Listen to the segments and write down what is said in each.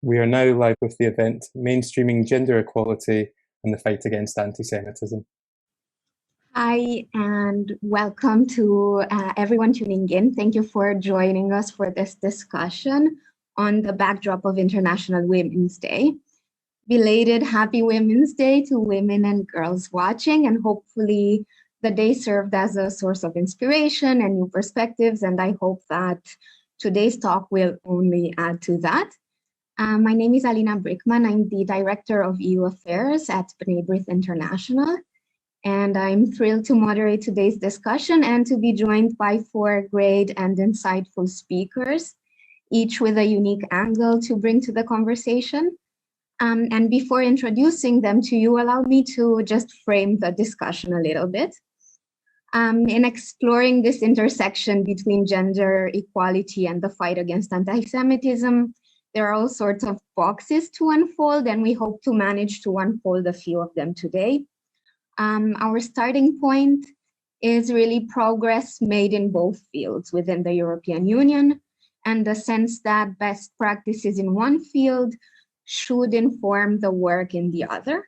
We are now live with the event Mainstreaming Gender Equality and the Fight Against Anti-Semitism. Hi, and welcome to everyone tuning in. Thank you for joining us for this discussion on the backdrop of International Women's Day. Belated Happy Women's Day to women and girls watching, and hopefully the day served as a source of inspiration and new perspectives, and I hope that today's talk will only add to that. My name is Alina Bricman. I'm the Director of EU Affairs at B'nai B'rith International, and I'm thrilled to moderate today's discussion and to be joined by 4 great and insightful speakers, each with a unique angle to bring to the conversation. And before introducing them to you, allow me to just frame the discussion a little bit. In exploring this intersection between gender equality and the fight against anti-Semitism, there are all sorts of boxes to unfold, and we hope to manage to unfold a few of them today. Our starting point is really progress made in both fields within the European Union, and the sense that best practices in one field should inform the work in the other.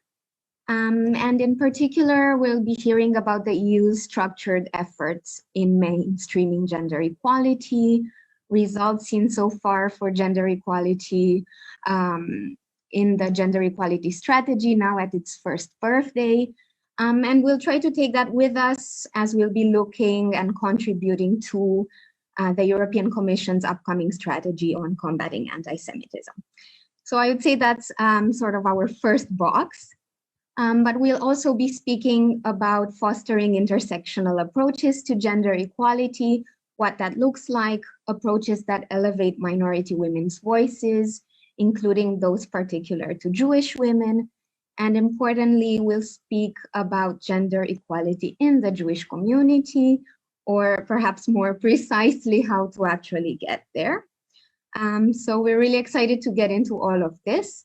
And in particular, we'll be hearing about the EU's structured efforts in mainstreaming gender equality, results seen so far for gender equality in the gender equality strategy, now at its first birthday. And we'll try to take that with us as we'll be looking and contributing to the European Commission's upcoming strategy on combating anti-Semitism. So I would say that's sort of our first box. But we'll also be speaking about fostering intersectional approaches to gender equality, what that looks like, approaches that elevate minority women's voices, including those particular to Jewish women. And importantly, we'll speak about gender equality in the Jewish community, or perhaps more precisely, how to actually get there. So we're really excited to get into all of this.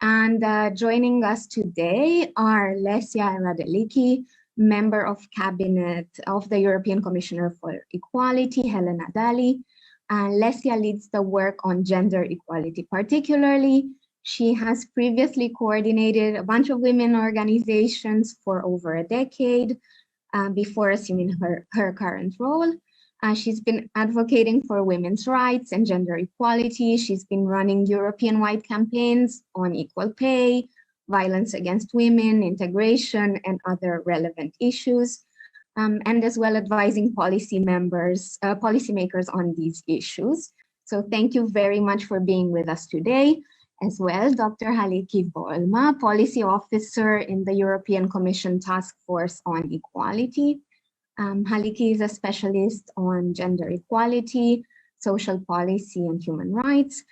And joining us today are Lesia and Radelicki, Member of Cabinet of the European Commissioner for Equality, Helena Dalli. Lesia leads the work on gender equality particularly. She has previously coordinated a bunch of women organizations for over a decade before assuming her current role. She's been advocating for women's rights and gender equality. She's been running European-wide campaigns on equal pay, violence against women, integration, and other relevant issues, and as well advising policymakers on these issues. So thank you very much for being with us today. As well, Dr. Halliki Voolma, Policy Officer in the European Commission Taskforce on Equality. Halliki is a specialist on gender equality, social policy, and human rights.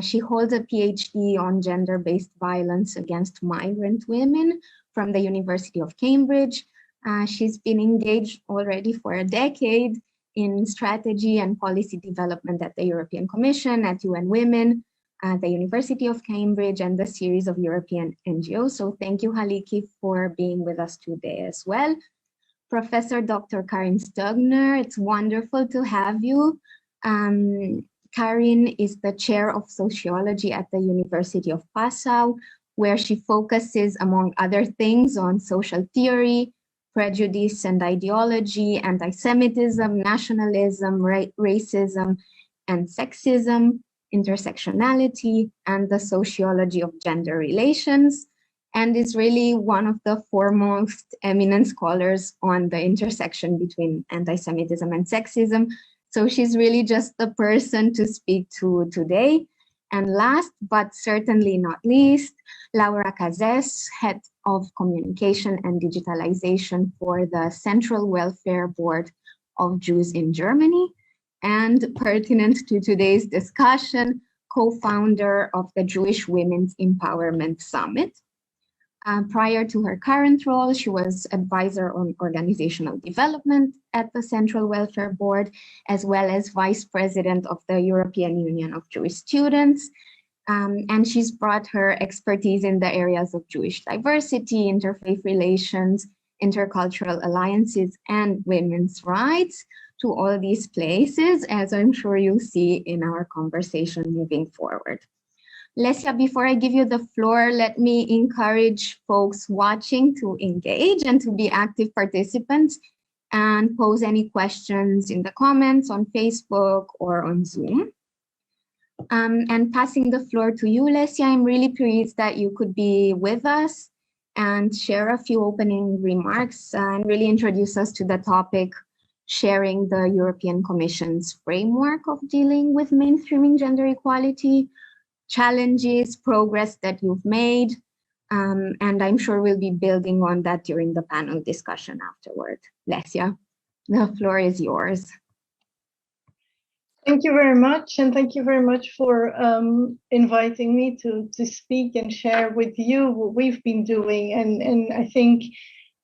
She holds a PhD on gender-based violence against migrant women from the University of Cambridge. She's been engaged already for a decade in strategy and policy development at the European Commission, at UN Women, the University of Cambridge, and the series of European NGOs. So thank you, Halliki, for being with us today as well. Professor Dr. Karin Stögner, it's wonderful to have you. Karin is the chair of sociology at the University of Passau, where she focuses, among other things, on social theory, prejudice and ideology, anti-Semitism, nationalism, racism and sexism, intersectionality, and the sociology of gender relations, and is really one of the foremost eminent scholars on the intersection between anti-Semitism and sexism. So she's really just the person to speak to today. And last, but certainly not least, Laura Cazes, Head of Communication and Digitalization for the Central Welfare Board of Jews in Germany, and pertinent to today's discussion, co-founder of the Jewish Women's Empowerment Summit. Prior to her current role, she was advisor on organizational development at the Central Welfare Board, as well as vice president of the European Union of Jewish Students. And she's brought her expertise in the areas of Jewish diversity, interfaith relations, intercultural alliances, and women's rights to all these places, as I'm sure you'll see in our conversation moving forward. Lesia, before I give you the floor, let me encourage folks watching to engage and to be active participants and pose any questions in the comments on Facebook or on Zoom. And passing the floor to you, Lesia, I'm really pleased that you could be with us and share a few opening remarks and really introduce us to the topic, sharing the European Commission's framework of dealing with mainstreaming gender equality, challenges, progress that you've made, and I'm sure we'll be building on that during the panel discussion afterward. Lesia, the floor is yours. Thank you very much, and thank you very much for inviting me to speak and share with you what we've been doing, and I think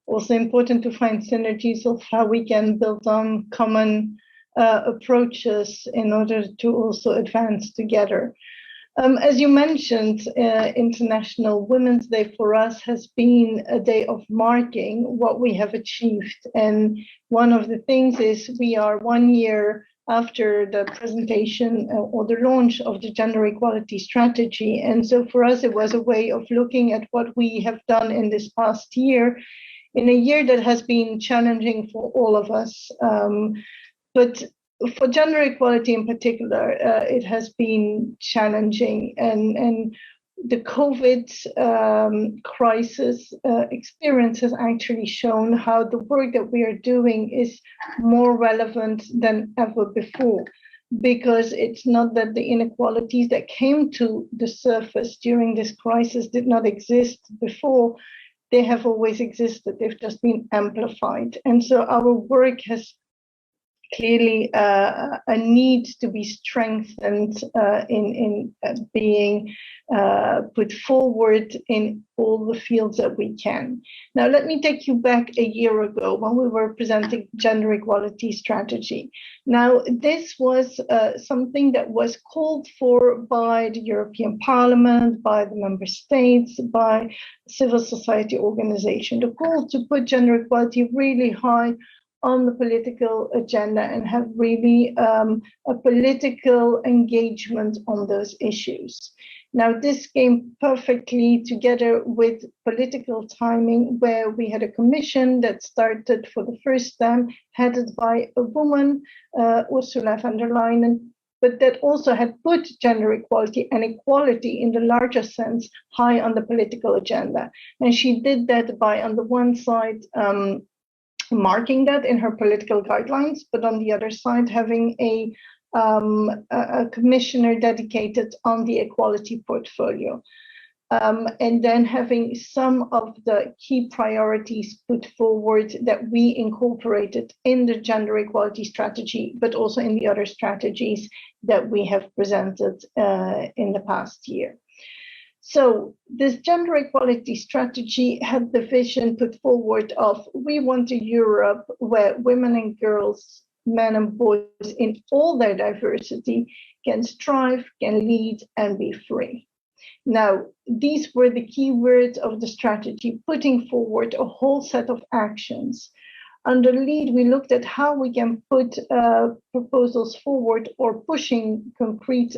also important to find synergies of how we can build on common approaches in order to also advance together. As you mentioned, International Women's Day for us has been a day of marking what we have achieved. And one of the things is we are 1 year after the presentation or the launch of the gender equality strategy. And so for us, it was a way of looking at what we have done in this past year, in a year that has been challenging for all of us. But for gender equality in particular, it has been challenging, and the COVID crisis experience has actually shown how the work that we are doing is more relevant than ever before, because it's not that the inequalities that came to the surface during this crisis did not exist before. They have always existed, they've just been amplified. And so our work has clearly a need to be strengthened in being put forward in all the fields that we can. Now, let me take you back a year ago when we were presenting gender equality strategy. Now, this was something that was called for by the European Parliament, by the member states, by civil society organization. The call to put gender equality really high on the political agenda and have really a political engagement on those issues. Now, this came perfectly together with political timing, where we had a commission that started for the first time, headed by a woman, Ursula von der Leyen, but that also had put gender equality and equality in the larger sense high on the political agenda. And she did that by, on the one side, marking that in her political guidelines, but on the other side, having a commissioner dedicated on the equality portfolio. And then having some of the key priorities put forward that we incorporated in the gender equality strategy, but also in the other strategies that we have presented in the past year. So this gender equality strategy had the vision put forward of, we want a Europe where women and girls, men and boys in all their diversity can strive, can lead, and be free. Now, these were the key words of the strategy, putting forward a whole set of actions. Under LEAD, we looked at how we can put proposals forward, or pushing concrete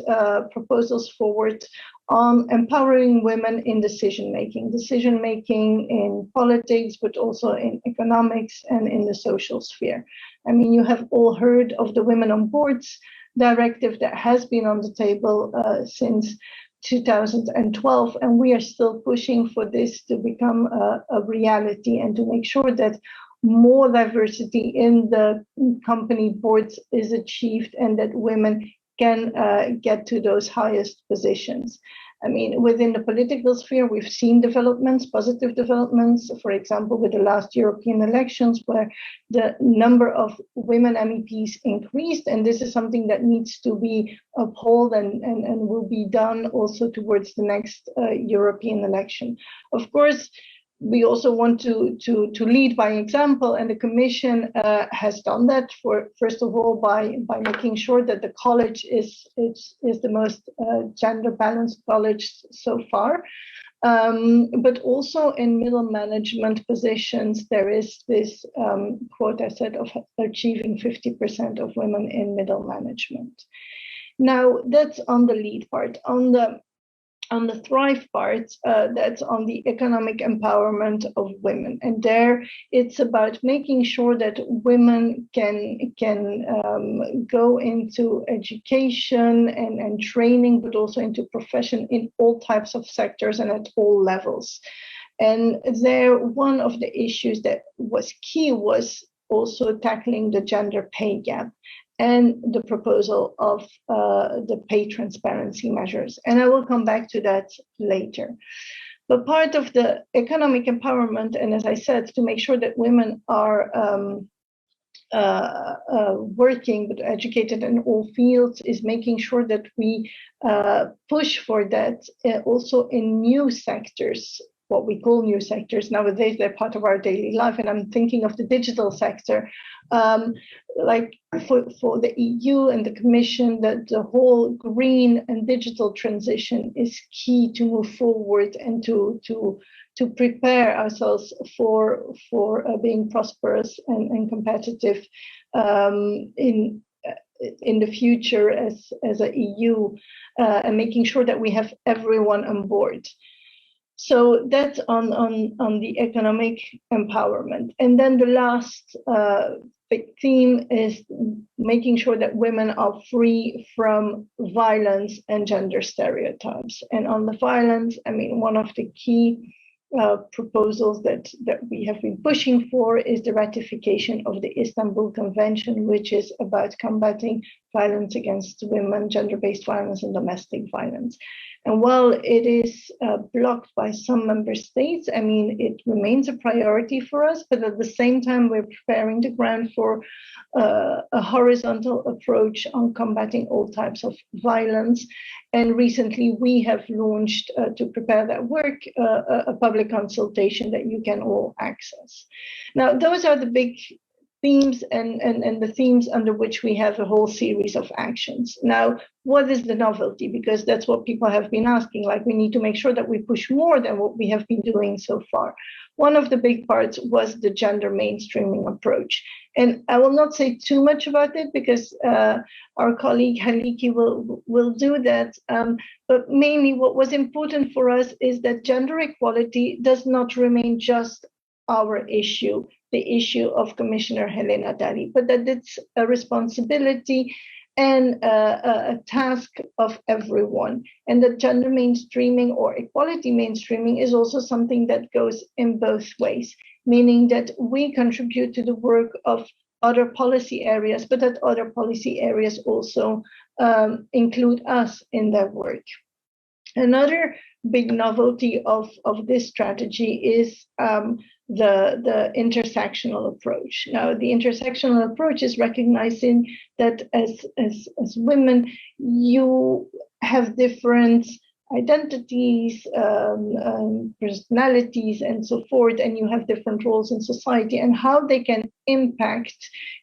proposals forward on empowering women in decision-making in politics, but also in economics and in the social sphere. I mean, you have all heard of the Women on Boards directive that has been on the table since 2012, and we are still pushing for this to become a reality and to make sure that more diversity in the company boards is achieved and that women can get to those highest positions. I mean, within the political sphere, we've seen developments, positive developments, for example, with the last European elections, where the number of women MEPs increased. And this is something that needs to be upheld and will be done also towards the next European election. Of course, we also want to lead by example, and the Commission has done that, for first of all by making sure that the college is the most gender balanced college so far, but also in middle management positions there is this quota set of achieving 50% of women in middle management. Now that's on the lead part. On the on the Thrive part, that's on the economic empowerment of women. And there it's about making sure that women can go into education and training, but also into profession in all types of sectors and at all levels. And there, one of the issues that was key was also tackling the gender pay gap and the proposal of the pay transparency measures. And I will come back to that later. But part of the economic empowerment, and as I said, to make sure that women are working but educated in all fields, is making sure that we push for that also in new sectors. What we call new sectors nowadays, they're part of our daily life, and I'm thinking of the digital sector, like for the EU and the Commission, that the whole green and digital transition is key to move forward and to prepare ourselves for being prosperous and competitive in the future as a EU, and making sure that we have everyone on board. So that's on the economic empowerment. And then the last big theme is making sure that women are free from violence and gender stereotypes. And on the violence, I mean, one of the key proposals that we have been pushing for is the ratification of the Istanbul Convention, which is about combating violence against women, gender-based violence, and domestic violence. And while it is blocked by some member states, I mean, it remains a priority for us, but at the same time, we're preparing the ground for a horizontal approach on combating all types of violence. And recently, we have launched, to prepare that work, a public consultation that you can all access. Now, those are the big themes and the themes under which we have a whole series of actions. Now, what is the novelty? Because that's what people have been asking, like we need to make sure that we push more than what we have been doing so far. One of the big parts was the gender mainstreaming approach. And I will not say too much about it because our colleague Halliki will do that. But mainly what was important for us is that gender equality does not remain just our issue, the issue of Commissioner Helena Dalli, but that it's a responsibility and a task of everyone. And that gender mainstreaming or equality mainstreaming is also something that goes in both ways, meaning that we contribute to the work of other policy areas, but that other policy areas also include us in their work. Another big novelty of this strategy is the intersectional approach. Now, the intersectional approach is recognizing that as women, you have different identities, personalities, and so forth, and you have different roles in society, and how they can impact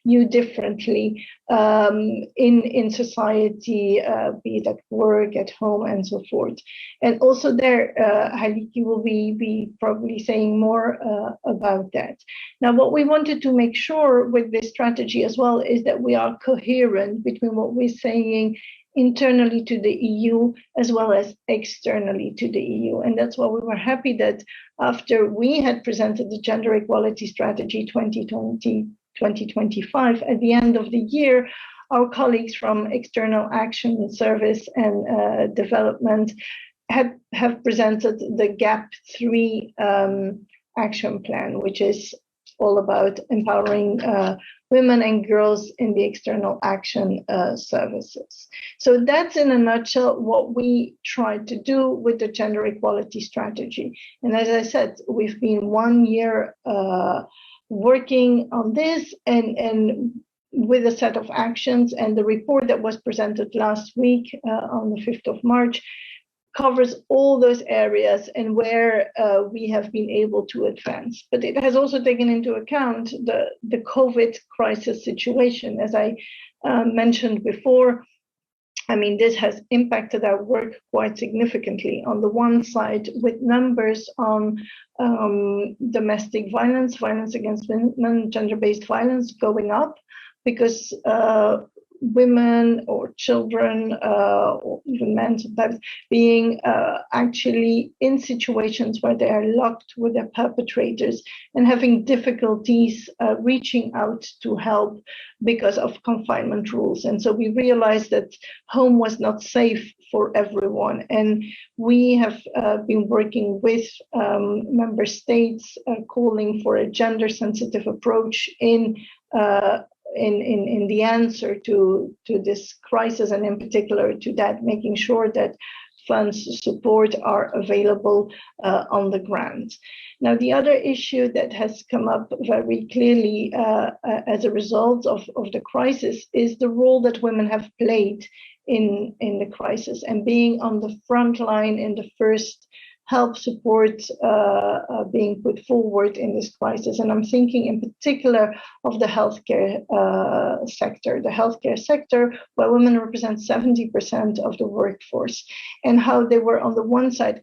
you differently in society, be it at work, at home, and so forth. And also there, Halliki will be probably saying more about that. Now, what we wanted to make sure with this strategy as well is that we are coherent between what we're saying internally to the EU as well as externally to the EU. And that's why we were happy that after we had presented the Gender Equality Strategy 2020-2025, at the end of the year, our colleagues from External Action Service and Development have presented the GAP 3 action plan, which is all about empowering women and girls in the external action services. So that's in a nutshell what we tried to do with the gender equality strategy. And as I said, we've been 1 year working on this and with a set of actions, and the report that was presented last week on the 5th of March covers all those areas and where we have been able to advance. But it has also taken into account the COVID crisis situation. As I mentioned before, I mean, this has impacted our work quite significantly. On the one side, with numbers on domestic violence, violence against women, gender-based violence going up, because women or children or even men sometimes being actually in situations where they are locked with their perpetrators and having difficulties reaching out to help because of confinement rules. And so we realized that home was not safe for everyone. And we have been working with member states calling for a gender-sensitive approach in the answer to this crisis, and in particular to that, making sure that funds support are available on the ground. Now, the other issue that has come up very clearly as a result of the crisis is the role that women have played in the crisis, and being on the front line in the first help support being put forward in this crisis. And I'm thinking in particular of the healthcare sector. The healthcare sector, where women represent 70% of the workforce, and how they were on the one side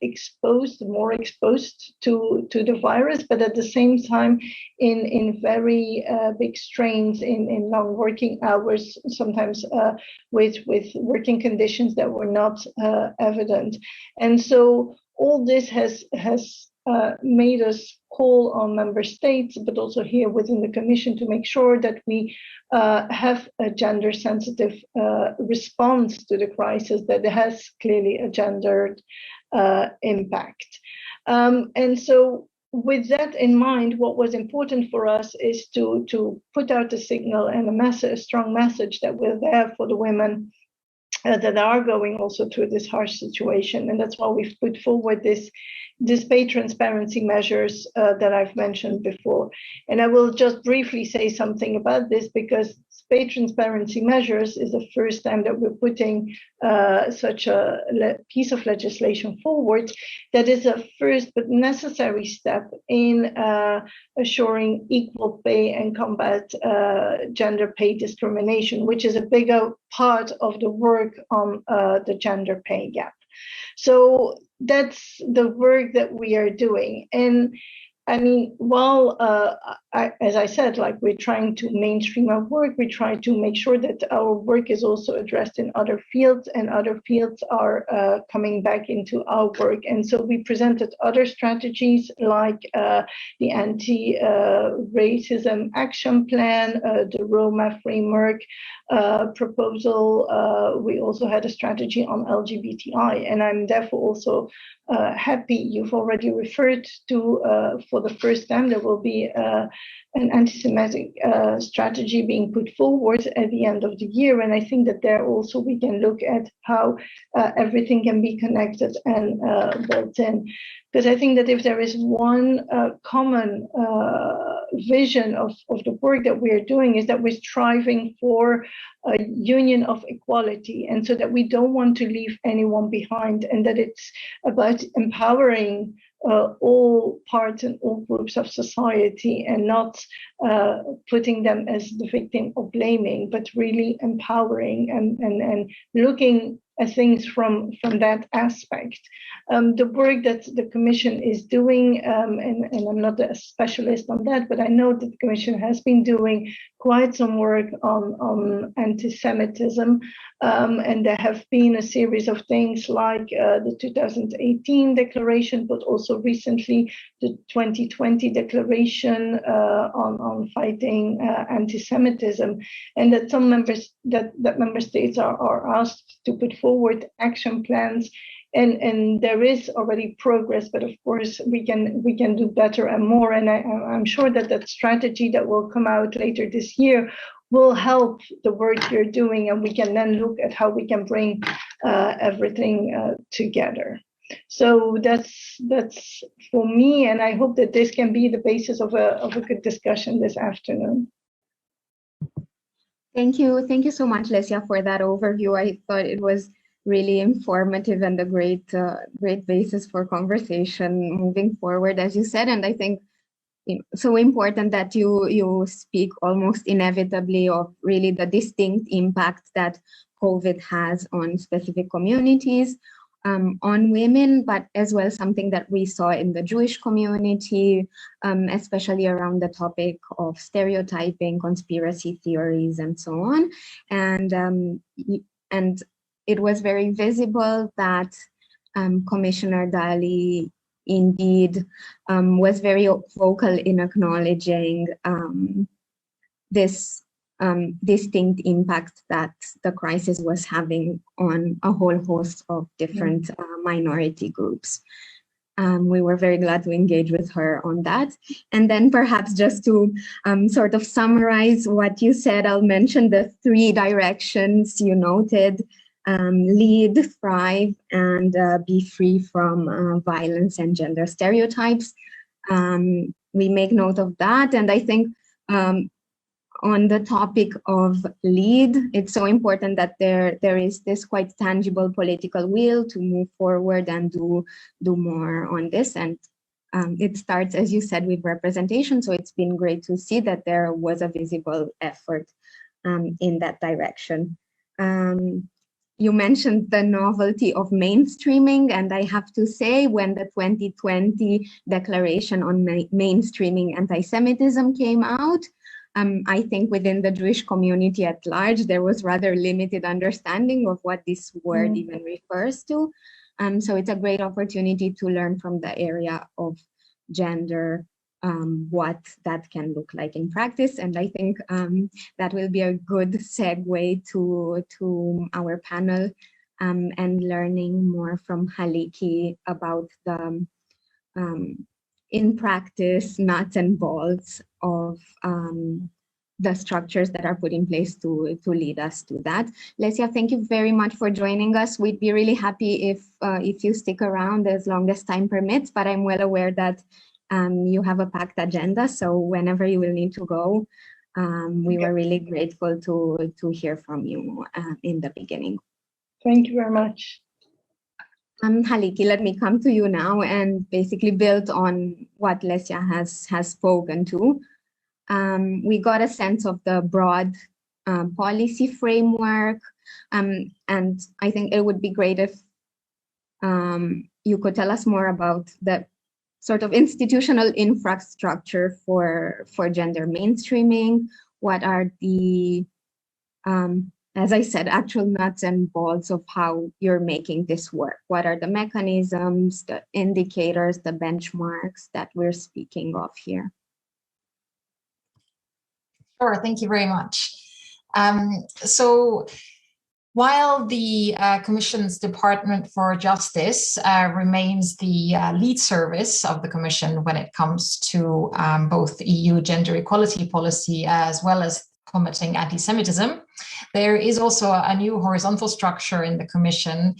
more exposed to the virus, but at the same time in very big strains, in long working hours, sometimes with working conditions that were not evident. And so all this has made us call on member states, but also here within the Commission, to make sure that we have a gender-sensitive response to the crisis that has clearly a gendered impact. And so with that in mind, what was important for us is to put out a signal and a strong message that we're there for the women that are going also through this harsh situation. And that's why we've put forward this pay transparency measures that I've mentioned before. And I will just briefly say something about this, because pay transparency measures is the first time that we're putting such a piece of legislation forward. That is a first but necessary step in assuring equal pay and combat gender pay discrimination, which is a bigger part of the work on the gender pay gap. So that's the work that we are doing. And I mean, while, as I said, like, we're trying to mainstream our work, we try to make sure that our work is also addressed in other fields, and other fields are coming back into our work. And so we presented other strategies like the Anti-Racism Action Plan, the Roma Framework proposal. We also had a strategy on LGBTI, and I'm therefore also happy you've already referred to, for the first time, there will be an anti-Semitic strategy being put forward at the end of the year. And I think that there also we can look at how everything can be connected and built in. Because I think that if there is one common vision of the work that we are doing, is that we're striving for a union of equality, and so that we don't want to leave anyone behind, and that it's about empowering all parts and all groups of society, and not putting them as the victim or blaming, but really empowering and looking at things from that aspect. The work that the Commission is doing, and I'm not a specialist on that, but I know that the Commission has been doing quite some work on anti-Semitism, and there have been a series of things like the 2018 declaration, but also recently the 2020 declaration on fighting anti-Semitism, and that some member states are asked to put forward action plans. And there is already progress, but of course we can do better and more. And I'm sure that strategy that will come out later this year will help the work you're doing, and we can then look at how we can bring everything together. So that's for me, and I hope that this can be the basis of a good discussion this afternoon. Thank you so much, Lesia, for that overview. I thought it was really informative and a great basis for conversation moving forward, as you said. And I think so important that you speak almost inevitably of really the distinct impact that COVID has on specific communities, on women, but as well something that we saw in the Jewish community, especially around the topic of stereotyping, conspiracy theories, and so on. And it was very visible that Commissioner Dalli indeed was very vocal in acknowledging this distinct impact that the crisis was having on a whole host of different minority groups. We were very glad to engage with her on that. And then perhaps just to sort of summarize what you said, I'll mention the 3 directions you noted: lead, thrive, and be free from violence and gender stereotypes. We make note of that. And I think on the topic of lead, it's so important that there is this quite tangible political will to move forward and do more on this. And it starts, as you said, with representation. So it's been great to see that there was a visible effort in that direction. You mentioned the novelty of mainstreaming, and I have to say, when the 2020 Declaration on Mainstreaming Anti-Semitism came out, I think within the Jewish community at large, there was rather limited understanding of what this word even refers to. So it's a great opportunity to learn from the area of gender, what that can look like in practice. And I think that will be a good segue to our panel and learning more from Halliki about the in practice nuts and bolts of the structures that are put in place to lead us to that. Lesia, thank you very much for joining us. We'd be really happy if you stick around as long as time permits, but I'm well aware that you have a packed agenda, so whenever you will need to go, we were really grateful to hear from you in the beginning. Thank you very much. Halliki, let me come to you now and basically build on what Lesia has spoken to. We got a sense of the broad policy framework, and I think it would be great if you could tell us more about the sort of institutional infrastructure for gender mainstreaming. What are the as I said, actual nuts and bolts of how you're making this work? What are the mechanisms, the indicators, the benchmarks that we're speaking of here? Sure, thank you very much. So while the Commission's Department for Justice remains the lead service of the Commission when it comes to both EU gender equality policy as well as combating anti-Semitism, there is also a new horizontal structure in the Commission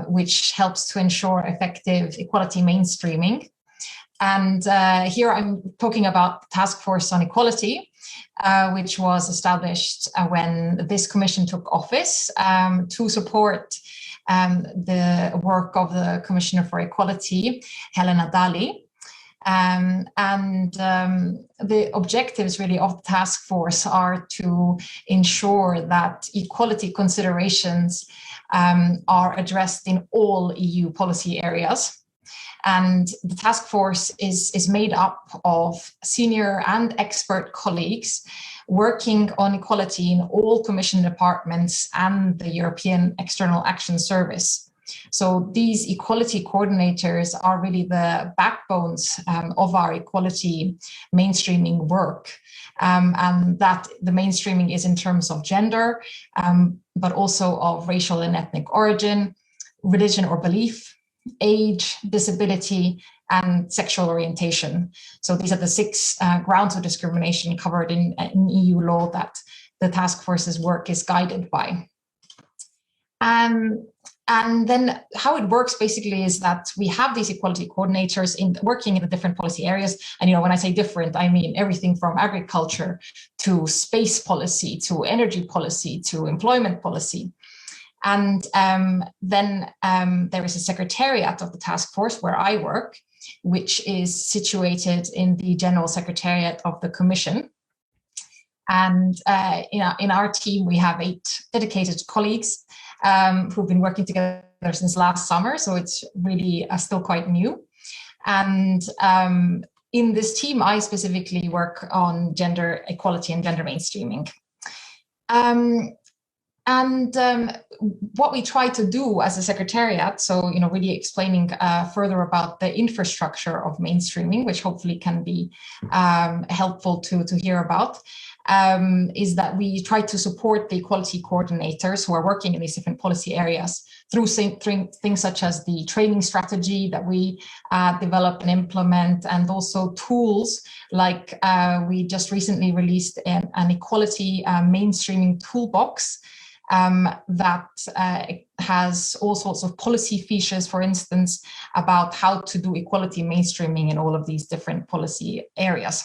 which helps to ensure effective equality mainstreaming. And here I'm talking about Taskforce on Equality, which was established when this Commission took office to support the work of the Commissioner for Equality, Helena Dalli. The objectives really of the task force are to ensure that equality considerations are addressed in all EU policy areas. And the task force is made up of senior and expert colleagues working on equality in all Commission departments and the European External Action Service. So these equality coordinators are really the backbones of our equality mainstreaming work. And that the mainstreaming is in terms of gender, but also of racial and ethnic origin, religion or belief, age, disability, and sexual orientation. So these are the 6 grounds of discrimination covered in EU law that the task force's work is guided by. And then how it works basically is that we have these equality coordinators working in the different policy areas. And, when I say different, I mean everything from agriculture to space policy, to energy policy, to employment policy. And then there is a secretariat of the task force where I work, which is situated in the General Secretariat of the Commission. And in our team, we have 8 dedicated colleagues who've been working together since last summer, so it's really still quite new. And in this team, I specifically work on gender equality and gender mainstreaming. What we try to do as a secretariat, so really explaining further about the infrastructure of mainstreaming, which hopefully can be helpful to hear about, is that we try to support the equality coordinators who are working in these different policy areas through things such as the training strategy that we develop and implement, and also tools like we just recently released an equality mainstreaming toolbox that has all sorts of policy features, for instance, about how to do equality mainstreaming in all of these different policy areas.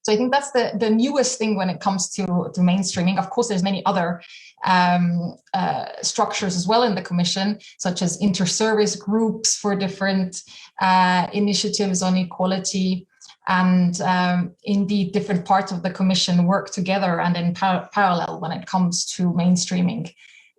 So I think that's the newest thing when it comes to mainstreaming. Of course, there's many other structures as well in the Commission, such as inter-service groups for different initiatives on equality. And indeed, different parts of the Commission work together and in parallel when it comes to mainstreaming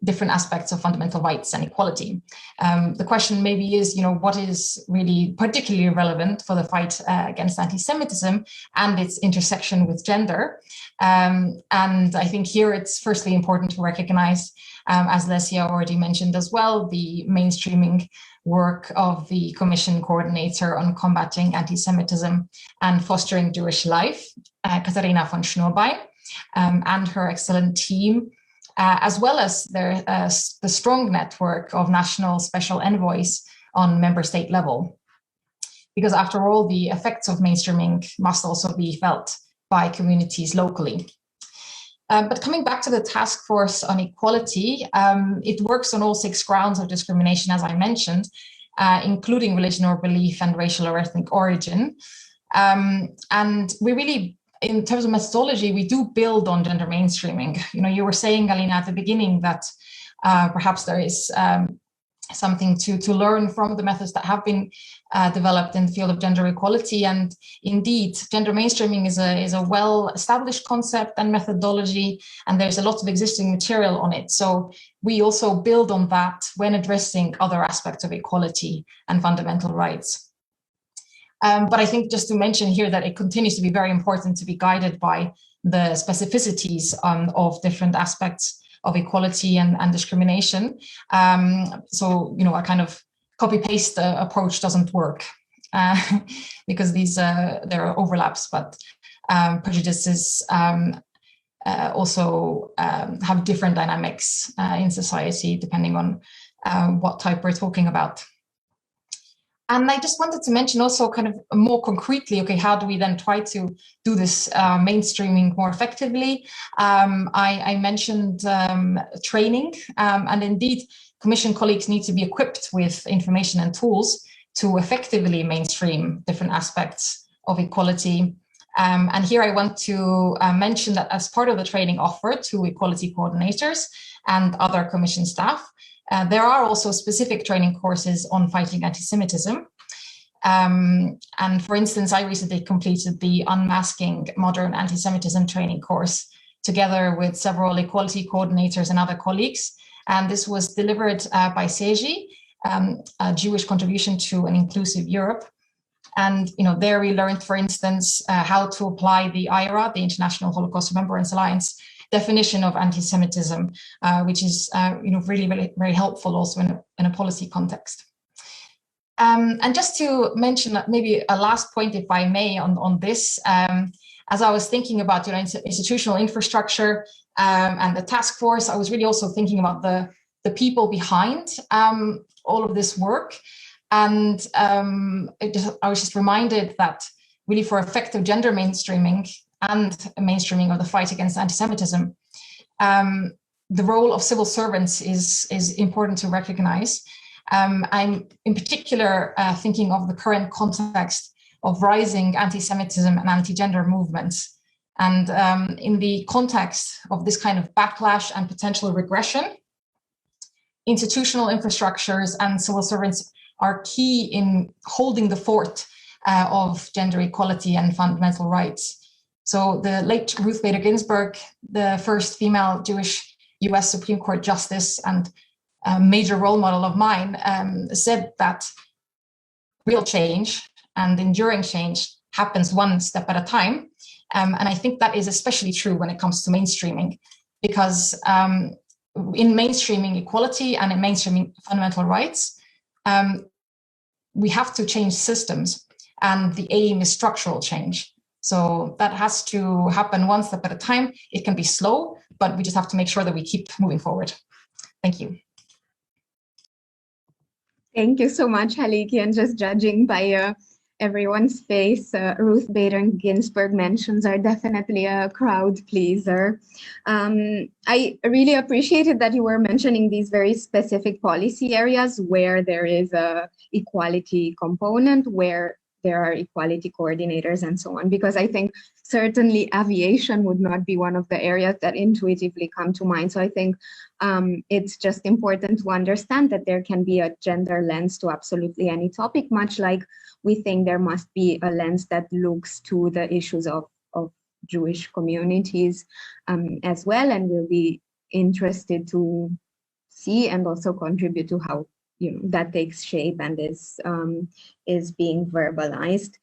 different aspects of fundamental rights and equality. The question maybe is, what is really particularly relevant for the fight against anti-Semitism and its intersection with gender? And I think here it's firstly important to recognize, as Lesia already mentioned as well, the mainstreaming work of the Commission Coordinator on Combating Anti-Semitism and Fostering Jewish Life, Katharina von Schnurbein, and her excellent team, as well as the strong network of national special envoys on member state level. Because after all, the effects of mainstreaming must also be felt by communities locally. But coming back to the task force on equality, it works on all 6 grounds of discrimination, as I mentioned, including religion or belief and racial or ethnic origin. And we really, in terms of methodology, we do build on gender mainstreaming. You were saying, Alina, at the beginning that perhaps there is something to learn from the methods that have been developed in the field of gender equality. And indeed, gender mainstreaming is a well-established concept and methodology, and there's a lot of existing material on it. So we also build on that when addressing other aspects of equality and fundamental rights. But I think just to mention here that it continues to be very important to be guided by the specificities of different aspects of equality and discrimination. So, a kind of copy-paste approach doesn't work because there are overlaps, but prejudices also have different dynamics in society depending on what type we're talking about. And I just wanted to mention also kind of more concretely, okay, how do we then try to do this mainstreaming more effectively? I mentioned training, and indeed, Commission colleagues need to be equipped with information and tools to effectively mainstream different aspects of equality. And here I want to mention that as part of the training offered to equality coordinators and other Commission staff, there are also specific training courses on fighting anti-Semitism. And for instance, I recently completed the Unmasking Modern Anti-Semitism training course together with several equality coordinators and other colleagues. And this was delivered by Cazes, a Jewish contribution to an inclusive Europe. And there we learned, for instance, how to apply the IHRA, the International Holocaust Remembrance Alliance, definition of anti-Semitism, which is really, really very helpful also in a policy context. And just to mention maybe a last point, if I may, on this, as I was thinking about institutional infrastructure and the task force, I was really also thinking about the people behind all of this work. And I was just reminded that really for effective gender mainstreaming and mainstreaming of the fight against anti-Semitism, the role of civil servants is important to recognize. I'm in particular thinking of the current context of rising anti-Semitism and anti-gender movements. And in the context of this kind of backlash and potential regression, institutional infrastructures and civil servants are key in holding the fort of gender equality and fundamental rights. So the late Ruth Bader Ginsburg, the first female Jewish US Supreme Court justice, and major role model of mine, said that real change and enduring change happens one step at a time. And I think that is especially true when it comes to mainstreaming, because in mainstreaming equality and in mainstreaming fundamental rights, we have to change systems, and the aim is structural change. So that has to happen one step at a time. It can be slow, but we just have to make sure that we keep moving forward. Thank you. Thank you so much, Halliki. And just judging by everyone's face, Ruth Bader Ginsburg mentions are definitely a crowd pleaser. I really appreciated that you were mentioning these very specific policy areas where there is a equality component, where there are equality coordinators and so on, because I think certainly aviation would not be one of the areas that intuitively come to mind. So I think it's just important to understand that there can be a gender lens to absolutely any topic, much like we think there must be a lens that looks to the issues of Jewish communities as well, and we'll be interested to see and also contribute to how that takes shape and is being verbalized.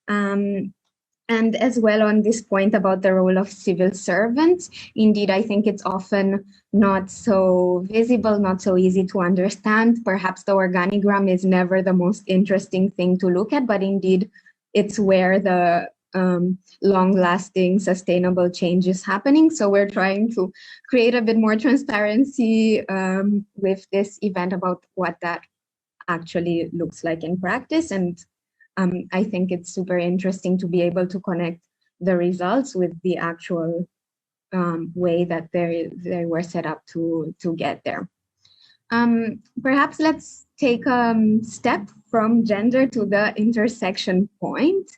And as well on this point about the role of civil servants, indeed, I think it's often not so visible, not so easy to understand. Perhaps the organigram is never the most interesting thing to look at, but indeed, it's where the long-lasting, sustainable change is happening. So we're trying to create a bit more transparency with this event about what that actually looks like in practice. And I think it's super interesting to be able to connect the results with the actual way that they were set up to get there. Perhaps let's take a step from gender to the intersection point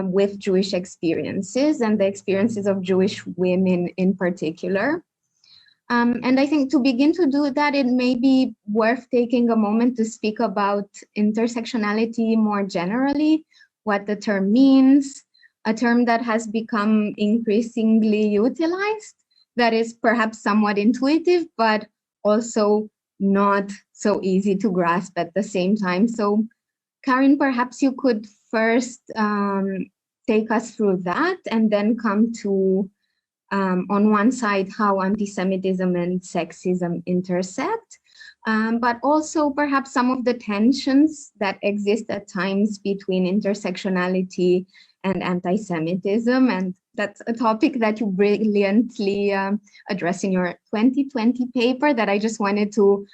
with Jewish experiences and the experiences of Jewish women in particular. And I think to begin to do that, it may be worth taking a moment to speak about intersectionality more generally, what the term means, a term that has become increasingly utilized, that is perhaps somewhat intuitive, but also not so easy to grasp at the same time. So Karin, perhaps you could first take us through that and then come to on one side, how anti-Semitism and sexism intersect, but also perhaps some of the tensions that exist at times between intersectionality and anti-Semitism. And that's a topic that you brilliantly address in your 2020 paper that I just wanted to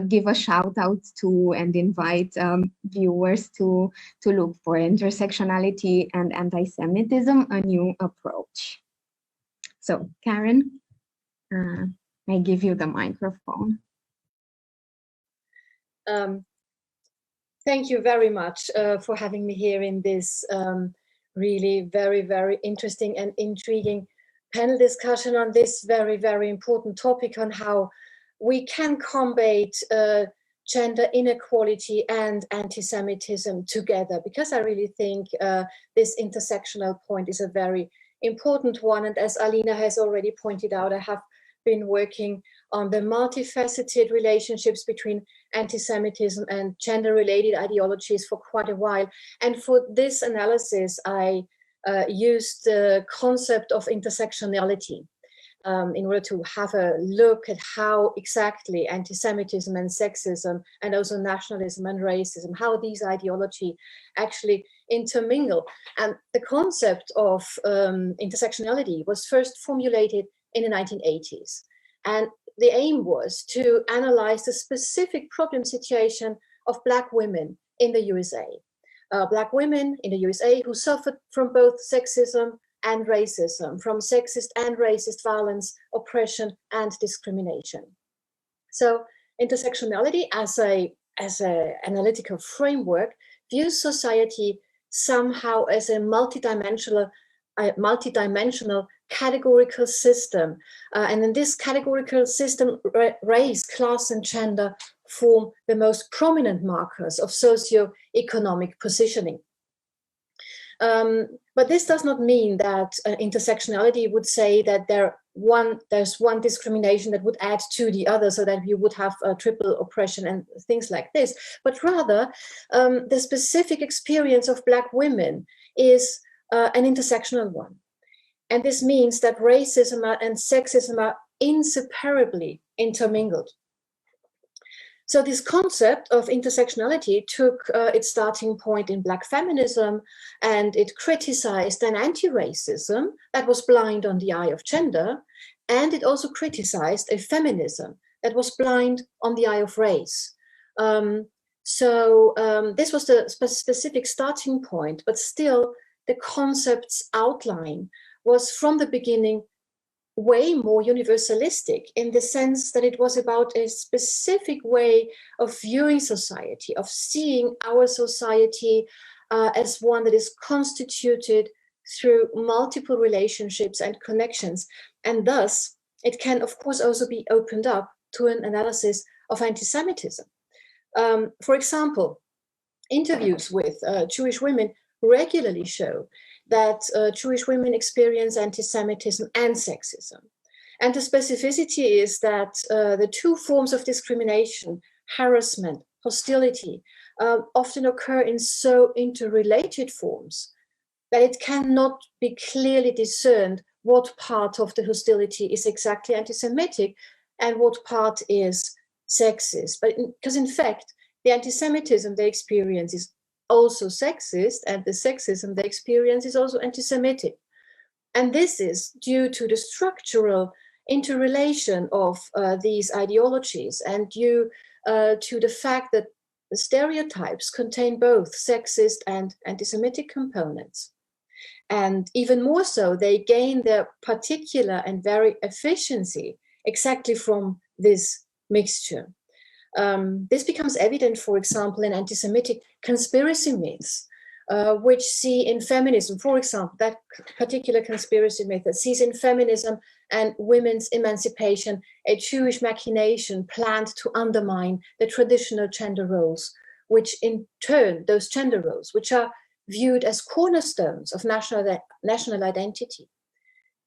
give a shout out to and invite viewers to look for: Intersectionality and Anti-Semitism, a New Approach. So, Karin, I give you the microphone. Thank you very much for having me here in this really very, very interesting and intriguing panel discussion on this very, very important topic on how we can combat gender inequality and anti-Semitism together, because I really think this intersectional point is a very important one. And as Alina has already pointed out, I have been working on the multifaceted relationships between anti-Semitism and gender-related ideologies for quite a while. And for this analysis, I used the concept of intersectionality in order to have a look at how exactly anti-Semitism and sexism and also nationalism and racism, how these ideologies actually intermingle. And the concept of intersectionality was first formulated in the 1980s. And the aim was to analyze the specific problem situation of Black women in the USA. Black women in the USA who suffered from both sexism and racism, from sexist and racist violence, oppression, and discrimination. So intersectionality as an analytical framework views society somehow as a multidimensional categorical system. And in this categorical system, race, class, and gender form the most prominent markers of socio-economic positioning. But this does not mean that intersectionality would say that there there's one discrimination that would add to the other, so that you would have a triple oppression and things like this. But rather, the specific experience of Black women is an intersectional one. And this means that racism and sexism are inseparably intermingled. So this concept of intersectionality took its starting point in Black feminism, and it criticized an anti-racism that was blind on the eye of gender, and it also criticized a feminism that was blind on the eye of race. This was the specific starting point, but still the concept's outline was from the beginning way more universalistic, in the sense that it was about a specific way of viewing society, of seeing our society as one that is constituted through multiple relationships and connections. And thus, it can, of course, also be opened up to an analysis of anti-Semitism. For example, interviews with Jewish women regularly show that Jewish women experience anti-Semitism and sexism. And the specificity is that the two forms of discrimination, harassment, hostility, often occur in so interrelated forms that it cannot be clearly discerned what part of the hostility is exactly anti-Semitic and what part is sexist. Because in fact, the anti-Semitism they experience is also sexist, and the sexism they experience is also anti-Semitic. And this is due to the structural interrelation of these ideologies, and due to the fact that the stereotypes contain both sexist and anti-Semitic components. And even more so, they gain their particular and very efficiency exactly from this mixture. This becomes evident, for example, in anti-Semitic conspiracy myths, which see in feminism, for example, that particular conspiracy myth that sees in feminism and women's emancipation a Jewish machination planned to undermine the traditional gender roles, which in turn, those gender roles, which are viewed as cornerstones of national identity.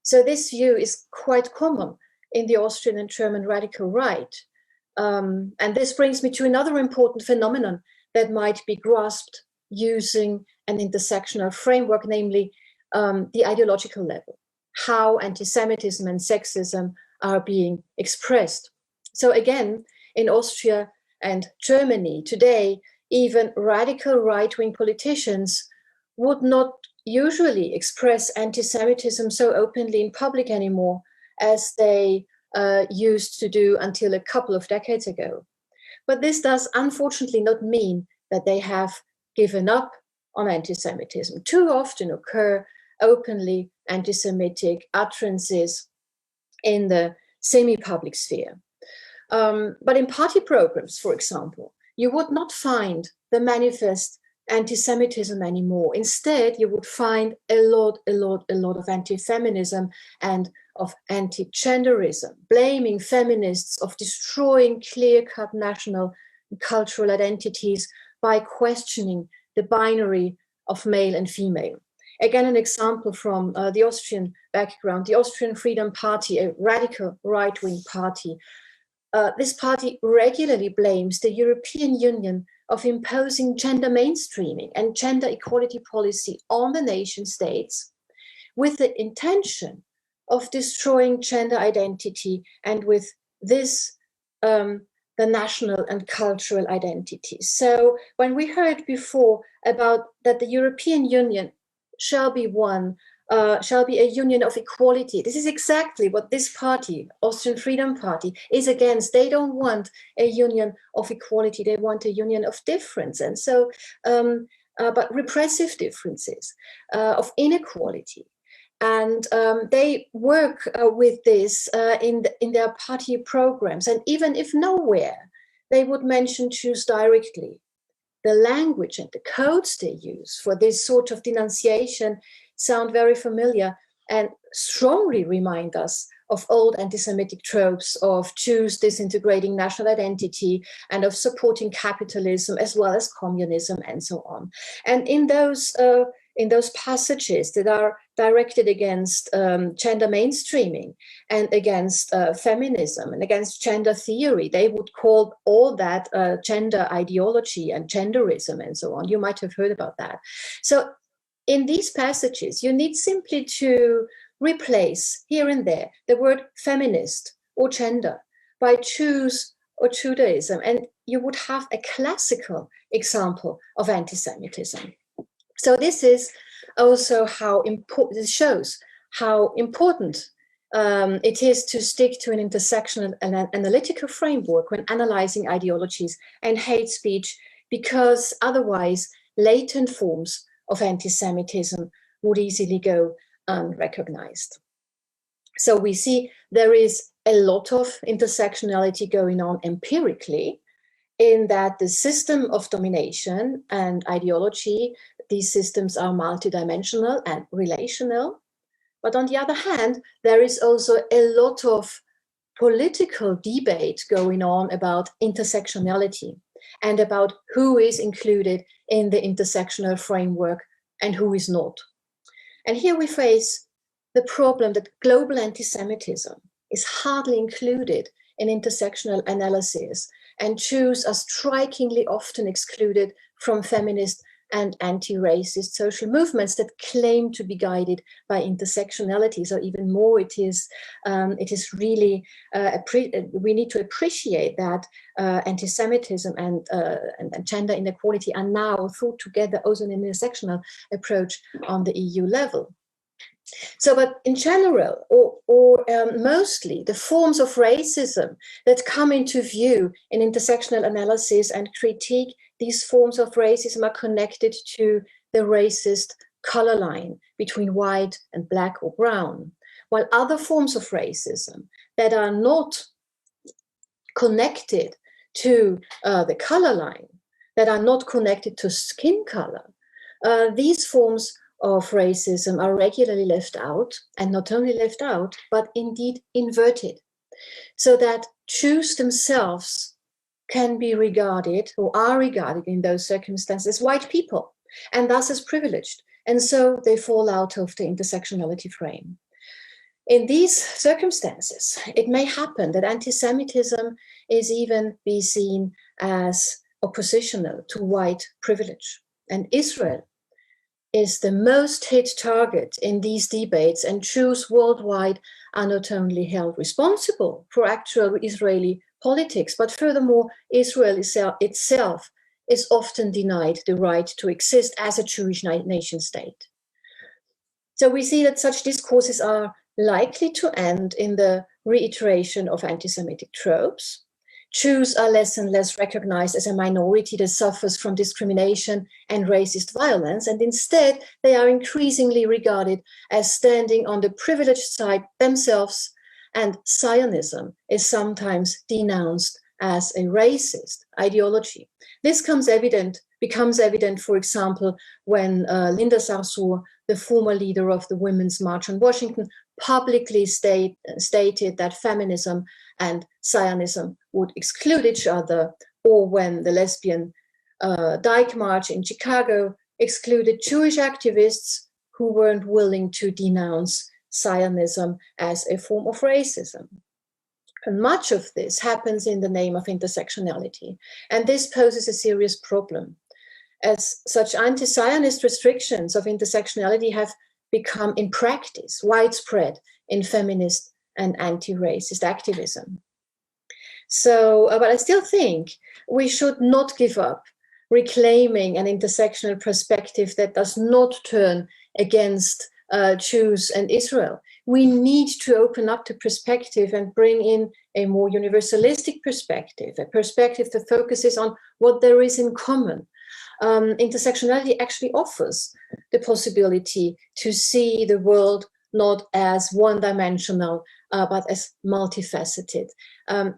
So this view is quite common in the Austrian and German radical right. And this brings me to another important phenomenon that might be grasped using an intersectional framework, namely the ideological level, how anti-Semitism and sexism are being expressed. So again, in Austria and Germany today, even radical right-wing politicians would not usually express anti-Semitism so openly in public anymore as they used to do until a couple of decades ago. But this does unfortunately not mean that they have given up on anti-Semitism. Too often occur openly anti-Semitic utterances in the semi-public sphere. But in party programs, for example, you would not find the manifest anti-Semitism anymore. Instead, you would find a lot of anti-feminism and of anti-genderism, blaming feminists of destroying clear-cut national and cultural identities by questioning the binary of male and female. Again, an example from the Austrian background, the Austrian Freedom Party, a radical right-wing party. This party regularly blames the European Union of imposing gender mainstreaming and gender equality policy on the nation states with the intention of destroying gender identity, and with this, the national and cultural identity. So when we heard before about that the European Union shall be a union of equality, this is exactly what this party, Austrian Freedom Party, is against. They don't want a union of equality, they want a union of difference. And so, but repressive differences, of inequality. And they work with this in their party programs. And even if nowhere they would mention Jews directly, the language and the codes they use for this sort of denunciation sound very familiar and strongly remind us of old anti-Semitic tropes of Jews disintegrating national identity and of supporting capitalism as well as communism and so on. And in those passages that are directed against gender mainstreaming and against feminism and against gender theory. They would call all that gender ideology and genderism and so on. You might have heard about that. So in these passages, you need simply to replace here and there the word feminist or gender by Jews or Judaism, and you would have a classical example of anti-Semitism. So this is also how important, this shows how important it is to stick to an intersectional and analytical framework when analyzing ideologies and hate speech, because otherwise latent forms of anti-Semitism would easily go unrecognized. So we see there is a lot of intersectionality going on empirically, in that the system of domination and ideology, these systems are multidimensional and relational. But on the other hand, there is also a lot of political debate going on about intersectionality and about who is included in the intersectional framework and who is not. And here we face the problem that global anti-Semitism is hardly included in intersectional analysis, and Jews are strikingly often excluded from feminist and anti-racist social movements that claim to be guided by intersectionality. So even more, it is really, we need to appreciate that anti-Semitism and gender inequality are now thought together also in an intersectional approach on the EU level. So, but in general, or mostly, the forms of racism that come into view in intersectional analysis and critique, these forms of racism are connected to the racist color line between white and black or brown, while other forms of racism that are not connected to the color line, that are not connected to skin color, these forms of racism are regularly left out, and not only left out, but indeed inverted, so that Jews themselves can be regarded or are regarded in those circumstances as white people and thus as privileged. And so they fall out of the intersectionality frame. In these circumstances, it may happen that anti-Semitism is even be seen as oppositional to white privilege. And Israel is the most hit target in these debates, and Jews worldwide are not only held responsible for actual Israeli politics, but furthermore, Israel itself is often denied the right to exist as a Jewish nation state. So we see that such discourses are likely to end in the reiteration of anti-Semitic tropes. Jews are less and less recognized as a minority that suffers from discrimination and racist violence, and instead they are increasingly regarded as standing on the privileged side themselves, and Zionism is sometimes denounced as a racist ideology. This becomes evident, for example, when Linda Sarsour, the former leader of the Women's March on Washington, publicly stated that feminism and Zionism would exclude each other, or when the lesbian Dyke March in Chicago excluded Jewish activists who weren't willing to denounce Zionism as a form of racism. And much of this happens in the name of intersectionality. And this poses a serious problem, as such anti-Zionist restrictions of intersectionality have become in practice widespread in feminist and anti-racist activism. So, but I still think we should not give up reclaiming an intersectional perspective that does not turn against Jews and Israel. We need to open up the perspective and bring in a more universalistic perspective, a perspective that focuses on what there is in common. Intersectionality actually offers the possibility to see the world not as one-dimensional, but as multifaceted.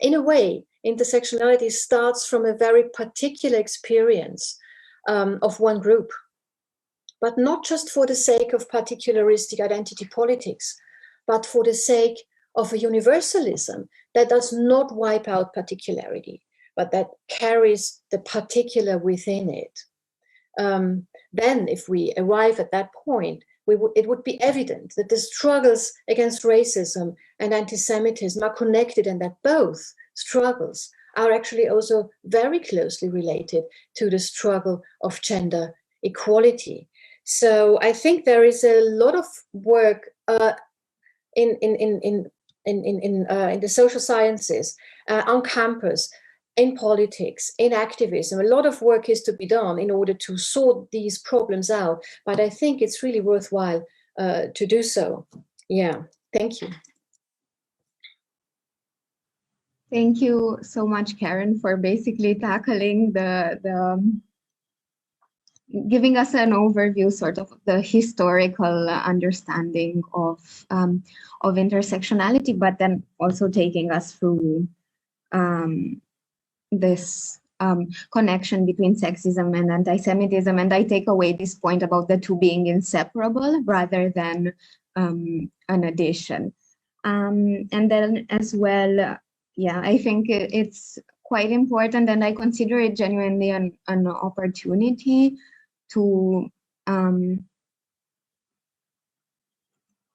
In a way, intersectionality starts from a very particular experience of one group, but not just for the sake of particularistic identity politics, but for the sake of a universalism that does not wipe out particularity, but that carries the particular within it. Then, if we arrive at that point, it would be evident that the struggles against racism and anti-Semitism are connected, and that both struggles are actually also very closely related to the struggle of gender equality. So I think there is a lot of work in the social sciences, on campus, in politics, in activism. A lot of work is to be done in order to sort these problems out, but I think it's really worthwhile to do so. Yeah, thank you. Thank you so much, Karin, for basically tackling giving us an overview, sort of the historical understanding of intersectionality, but then also taking us through this connection between sexism and anti-Semitism. And I take away this point about the two being inseparable rather than an addition. And then as well, yeah, I think it's quite important, and I consider it genuinely an opportunity to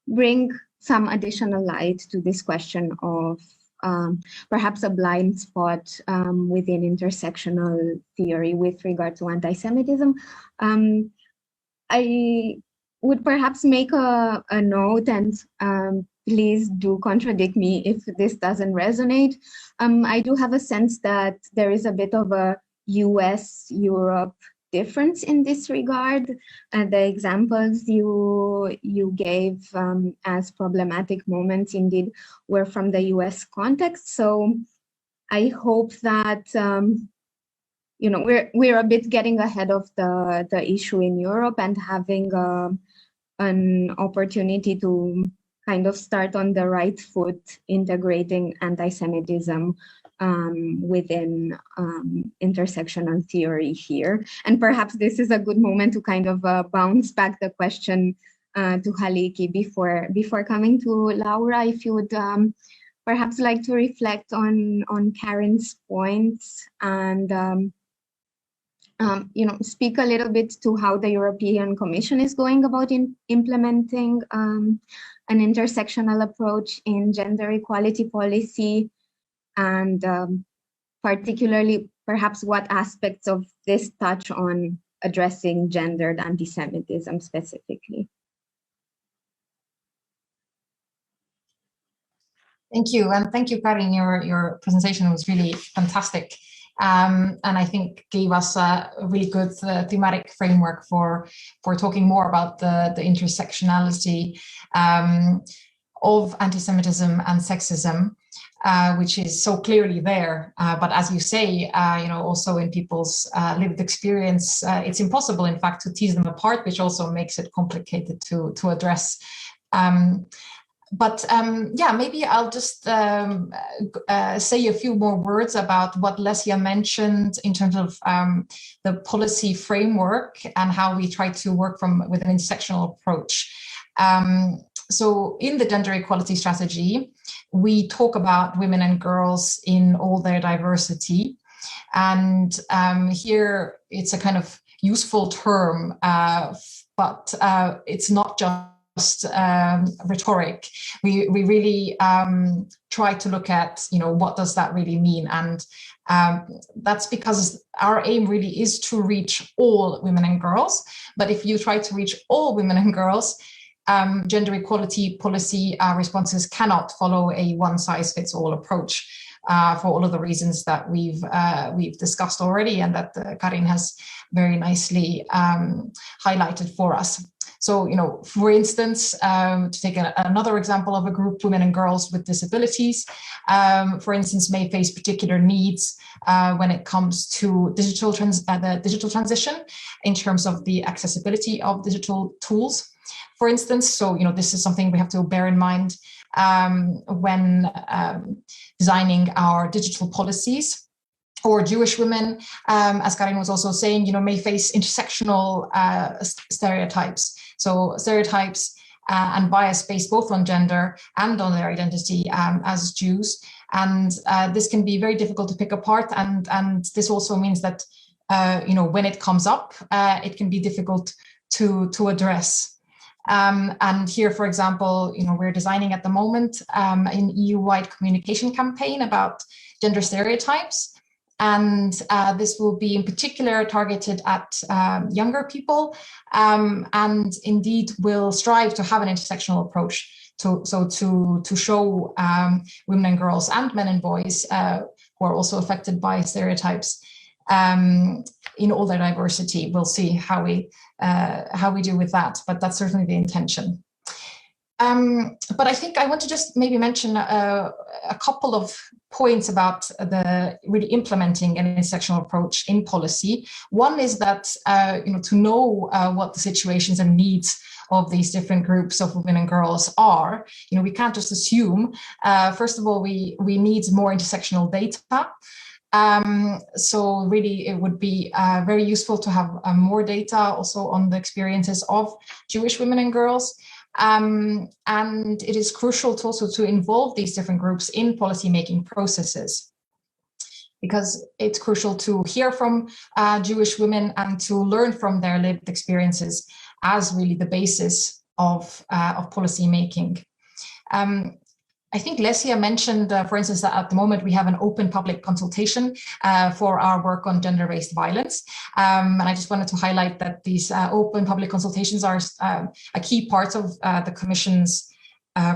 bring some additional light to this question of perhaps a blind spot within intersectional theory with regard to anti-Semitism. I would perhaps make a note, and please do contradict me if this doesn't resonate. I do have a sense that there is a bit of a US-Europe difference in this regard. The examples you gave as problematic moments indeed were from the US context. So I hope that you know, we're a bit getting ahead of the issue in Europe and having an opportunity to kind of start on the right foot, integrating anti-Semitism within intersectional theory here. And perhaps this is a good moment to kind of bounce back the question to Halliki before coming to Laura, if you would perhaps like to reflect on Karin's points and you know, speak a little bit to how the European Commission is going about implementing an intersectional approach in gender equality policy, and particularly perhaps what aspects of this touch on addressing gendered anti-Semitism specifically. Thank you, and thank you, Karin. Your presentation was really fantastic. And I think gave us a really good thematic framework for talking more about the intersectionality of anti-Semitism and sexism, which is so clearly there. But as you say, you know, also in people's lived experience, it's impossible, in fact, to tease them apart, which also makes it complicated to address. But yeah, maybe I'll just say a few more words about what Lesia mentioned in terms of the policy framework and how we try to work with an intersectional approach. So in the gender equality strategy, we talk about women and girls in all their diversity. And here it's a kind of useful term, but it's not just rhetoric. We really try to look at, you know, what does that really mean? And that's because our aim really is to reach all women and girls. But if you try to reach all women and girls, gender equality policy responses cannot follow a one-size-fits-all approach for all of the reasons that we've discussed already, and that Karin has very nicely highlighted for us. So, you know, for instance, to take another example of a group, women and girls with disabilities, for instance, may face particular needs when it comes to the digital transition in terms of the accessibility of digital tools, for instance. So, you know, this is something we have to bear in mind when designing our digital policies. Or Jewish women, as Karin was also saying, you know, may face intersectional stereotypes. So stereotypes and bias based both on gender and on their identity as Jews. And this can be very difficult to pick apart. And this also means that, you know, when it comes up, it can be difficult to address. And here, for example, we're designing at the moment an EU-wide communication campaign about gender stereotypes. And this will be in particular targeted at younger people, and indeed will strive to have an intersectional approach to show women and girls and men and boys who are also affected by stereotypes in all their diversity. We'll see how we do with that, but that's certainly the intention. But I think I want to just maybe mention a couple of points about the really implementing an intersectional approach in policy. One is that to know what the situations and needs of these different groups of women and girls are, we can't just assume. First of all, we need more intersectional data. So really, it would be very useful to have more data also on the experiences of Jewish women and girls. And it is crucial to involve these different groups in policy-making processes, because it's crucial to hear from Jewish women and to learn from their lived experiences as really the basis of policy-making. I think Lesia mentioned, for instance, that at the moment we have an open public consultation for our work on gender-based violence. And I just wanted to highlight that these open public consultations are a key part of the Commission's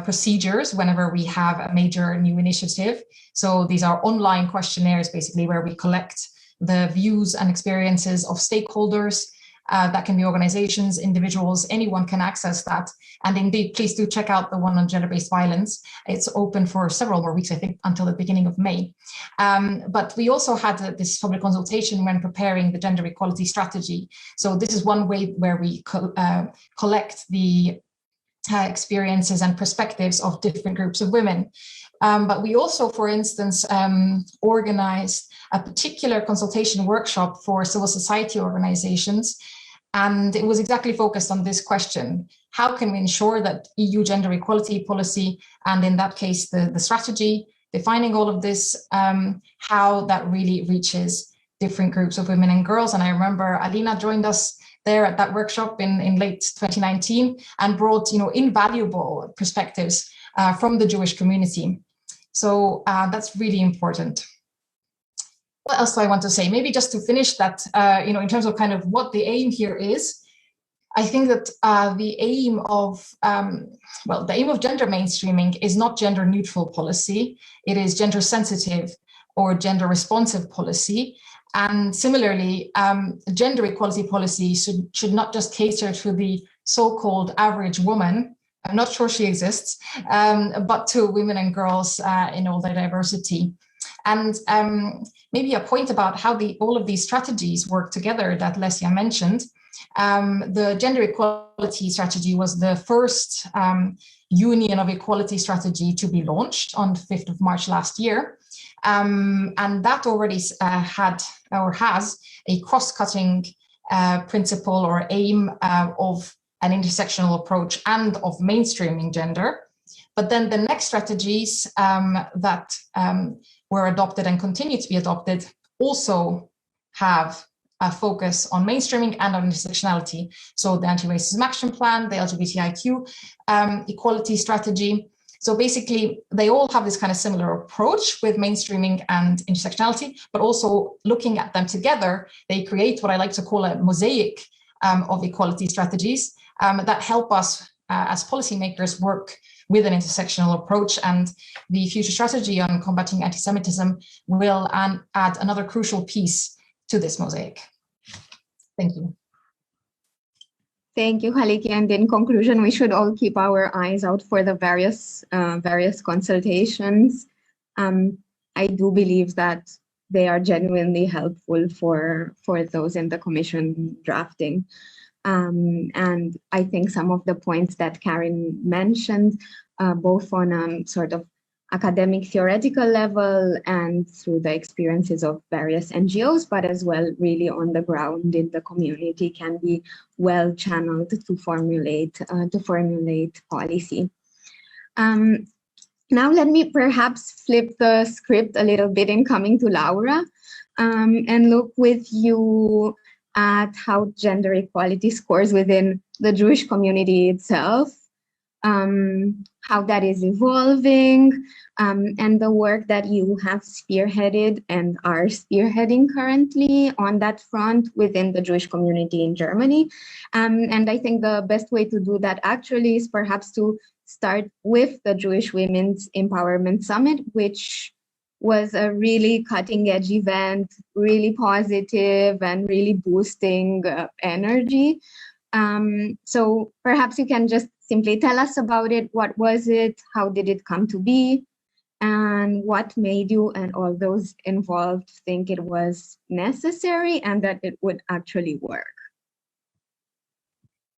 procedures whenever we have a major new initiative. So these are online questionnaires, basically, where we collect the views and experiences of stakeholders. That can be organizations, individuals, anyone can access that. And indeed, please do check out the one on gender-based violence. It's open for several more weeks, I think, until the beginning of May. But we also had this public consultation when preparing the gender equality strategy. So this is one way where we collect the experiences and perspectives of different groups of women. But we also, for instance, organized a particular consultation workshop for civil society organizations. And it was exactly focused on this question: how can we ensure that EU gender equality policy, and in that case, the strategy defining all of this, how that really reaches different groups of women and girls? And I remember Alina joined us there at that workshop in late 2019 and brought invaluable perspectives from the Jewish community. So that's really important. What else do I want to say? Maybe just to finish that, in terms of kind of what the aim here is, I think that the aim of gender mainstreaming is not gender neutral policy. It is gender sensitive or gender responsive policy. And similarly, gender equality policy should not just cater to the so-called average woman. I'm not sure she exists, but to women and girls in all their diversity. And maybe a point about how all of these strategies work together that Lesia mentioned. The gender equality strategy was the first union of equality strategy to be launched on the 5th of March last year. And that already had or has a cross-cutting principle or aim of an intersectional approach and of mainstreaming gender. But then the next strategies that were adopted and continue to be adopted also have a focus on mainstreaming and on intersectionality. So the Anti-Racism Action Plan, the LGBTIQ equality strategy. So basically, they all have this kind of similar approach with mainstreaming and intersectionality, but also looking at them together, they create what I like to call a mosaic of equality strategies that help us as policymakers work with an intersectional approach. And the future strategy on combating anti-Semitism will add another crucial piece to this mosaic. Thank you. Thank you, Halliki. And in conclusion, we should all keep our eyes out for the various consultations. I do believe that they are genuinely helpful for those in the Commission drafting. And I think some of the points that Karin mentioned, both on a sort of academic theoretical level and through the experiences of various NGOs, but as well really on the ground in the community, can be well channeled to formulate policy. Now let me perhaps flip the script a little bit in coming to Laura and look with you at how gender equality scores within the Jewish community itself, how that is evolving, and the work that you have spearheaded and are spearheading currently on that front within the Jewish community in Germany. And I think the best way to do that actually is perhaps to start with the Jewish Women's Empowerment Summit, which was a really cutting edge event, really positive and really boosting energy. So perhaps you can just simply tell us about it. What was it? How did it come to be? And what made you and all those involved think it was necessary and that it would actually work?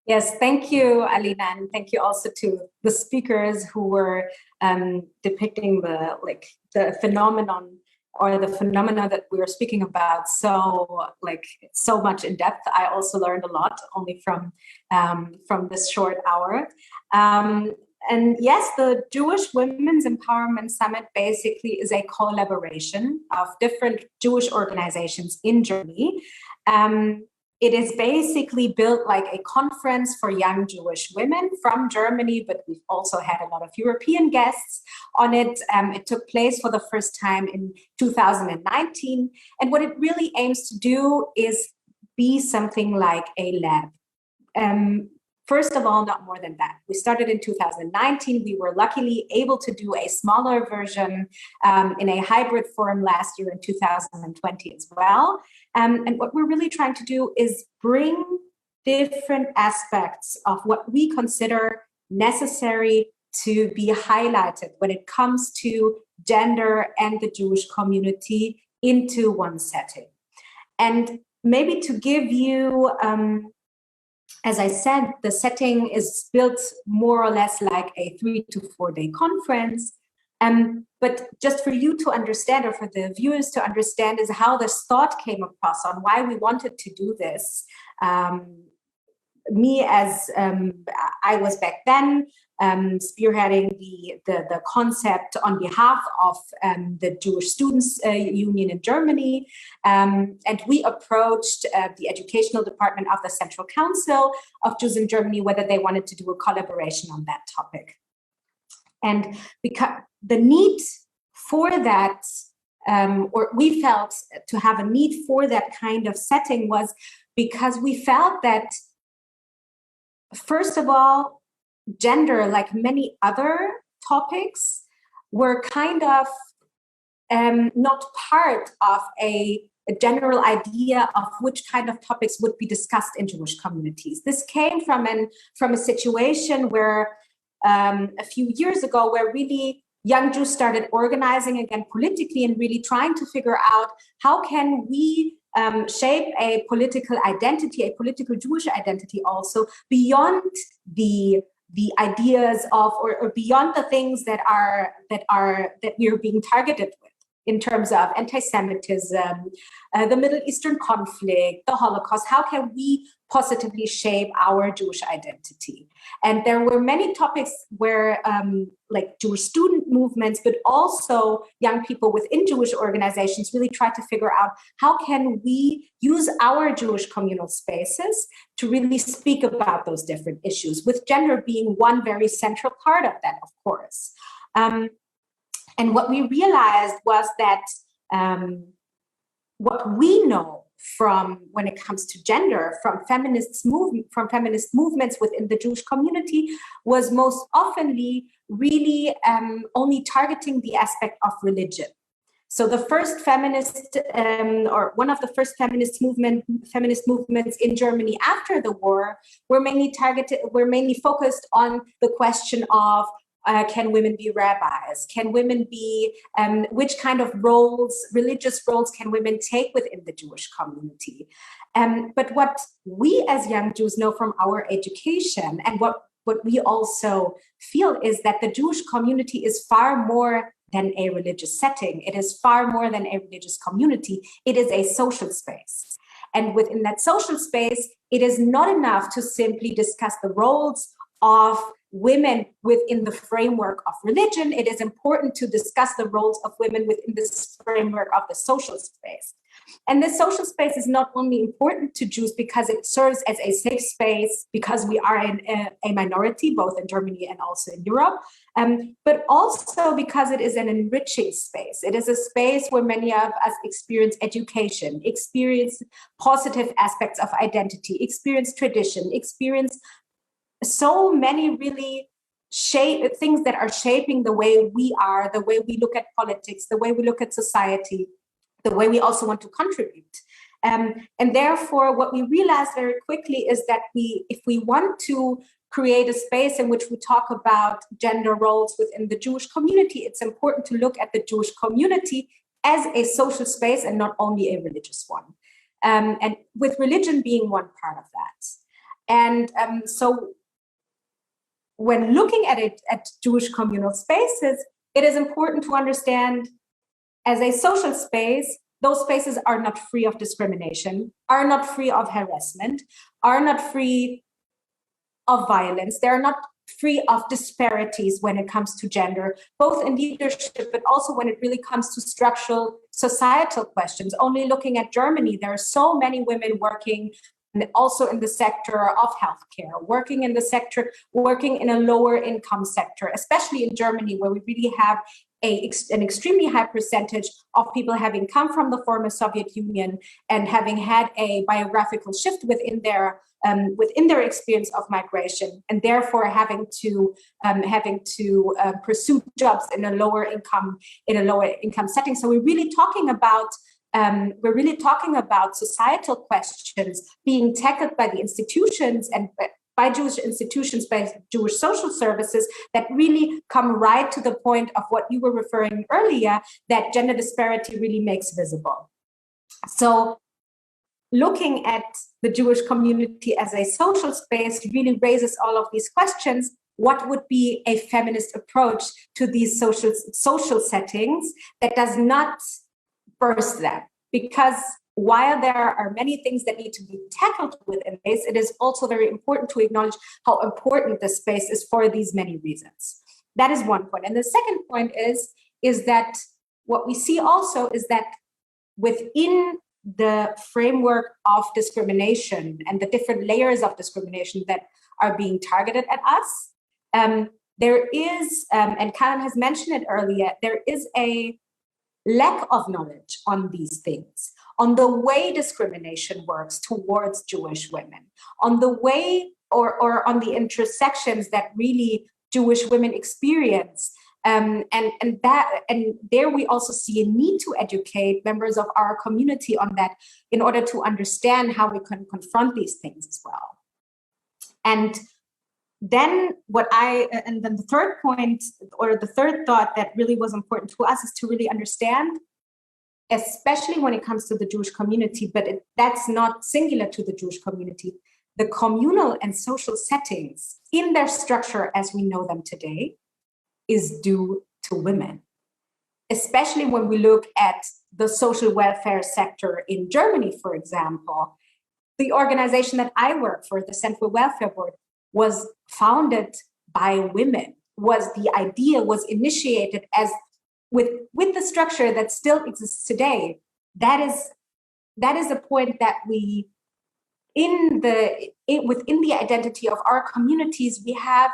Yes, thank you, Alina, and thank you also to the speakers who were depicting the phenomenon or the phenomena that we were speaking about so much in depth. I also learned a lot only from this short hour. And yes, the Jewish Women's Empowerment Summit basically is a collaboration of different Jewish organizations in Germany. It is basically built like a conference for young Jewish women from Germany, but we've also had a lot of European guests on it. It took place for the first time in 2019. And what it really aims to do is be something like a lab. First of all, not more than that. We started in 2019. We were luckily able to do a smaller version in a hybrid form last year in 2020 as well. And what we're really trying to do is bring different aspects of what we consider necessary to be highlighted when it comes to gender and the Jewish community into one setting. And maybe to give you, as I said, the setting is built more or less like a 3 to 4 day conference. But just for you to understand, or for the viewers to understand, is how this thought came across on why we wanted to do this. Me, as I was back then spearheading the concept on behalf of the Jewish Students Union in Germany, and we approached the educational department of the Central Council of Jews in Germany whether they wanted to do a collaboration on that topic. And because the need for that, or we felt to have a need for that kind of setting, was because we felt that, first of all, gender, like many other topics, were kind of not part of a general idea of which kind of topics would be discussed in Jewish communities. This came from a situation where a few years ago, where really young Jews started organizing again politically and really trying to figure out how can we shape a political identity, a political Jewish identity also, beyond the ideas of, or beyond the things that we are being targeted with in terms of anti-Semitism, the Middle Eastern conflict, the Holocaust. How can we positively shape our Jewish identity? And there were many topics where like Jewish student movements, but also young people within Jewish organizations really tried to figure out how can we use our Jewish communal spaces to really speak about those different issues, with gender being one very central part of that, of course. And what we realized was that what we know from when it comes to gender from feminist movements within the Jewish community was most oftenly really only targeting the aspect of religion. So the first feminist, or one of the first feminist movements in Germany after the war were mainly focused on the question of can women be rabbis? Can women be, which kind of roles, religious roles can women take within the Jewish community? But what we as young Jews know from our education, and what we also feel, is that the Jewish community is far more than a religious setting. It is far more than a religious community. It is a social space. And within that social space, it is not enough to simply discuss the roles of women within the framework of religion. It is important to discuss the roles of women within this framework of the social space. And this social space is not only important to Jews because it serves as a safe space, because we are a minority, both in Germany and also in Europe, but also because it is an enriching space. It is a space where many of us experience education, experience positive aspects of identity, experience tradition, experience so many really things that are shaping the way we are, the way we look at politics, the way we look at society, the way we also want to contribute. And therefore, what we realized very quickly is that if we want to create a space in which we talk about gender roles within the Jewish community, it's important to look at the Jewish community as a social space and not only a religious one. And with religion being one part of that. And so when looking at it at Jewish communal spaces, it is important to understand as a social space, those spaces are not free of discrimination, are not free of harassment, are not free of violence. They're not free of disparities when it comes to gender, both in leadership, but also when it really comes to structural societal questions. Only looking at Germany, there are so many women working and also in the sector of healthcare, working in the sector, working in a lower income sector, especially in Germany, where we really have an extremely high percentage of people having come from the former Soviet Union and having had a biographical shift within their experience of migration, and therefore having to pursue jobs in a lower income setting. So we're really talking about societal questions being tackled by the institutions and by Jewish institutions, by Jewish social services that really come right to the point of what you were referring earlier, that gender disparity really makes visible. So looking at the Jewish community as a social space really raises all of these questions. What would be a feminist approach to these social settings that does not burst them? Because while there are many things that need to be tackled within this, it is also very important to acknowledge how important this space is for these many reasons. That is one point. And the second point is that what we see also is that within the framework of discrimination and the different layers of discrimination that are being targeted at us, there is, and Karin has mentioned it earlier, there is a lack of knowledge on these things, on the way discrimination works towards Jewish women, on the way or on the intersections that really Jewish women experience. And there we also see a need to educate members of our community on that in order to understand how we can confront these things as well. And then the third point, or the third thought that really was important to us, is to really understand, especially when it comes to the Jewish community, but that's not singular to the Jewish community, the communal and social settings in their structure as we know them today is due to women. Especially when we look at the social welfare sector in Germany, for example, the organization that I work for, the Central Welfare Board, was founded by women, the idea was initiated as with the structure that still exists today. That is a point that we, within the identity of our communities, we have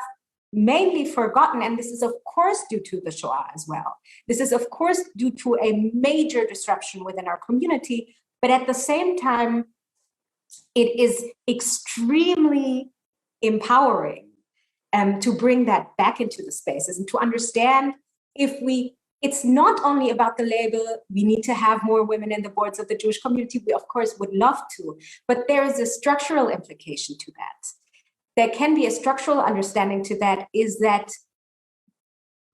mainly forgotten, and this is of course due to the Shoah as well. This is of course due to a major disruption within our community, but at the same time, it is extremely empowering to bring that back into the spaces and to understand it's not only about the label, we need to have more women in the boards of the Jewish community, we of course would love to, but there is a structural implication to that. There can be a structural understanding to that, is that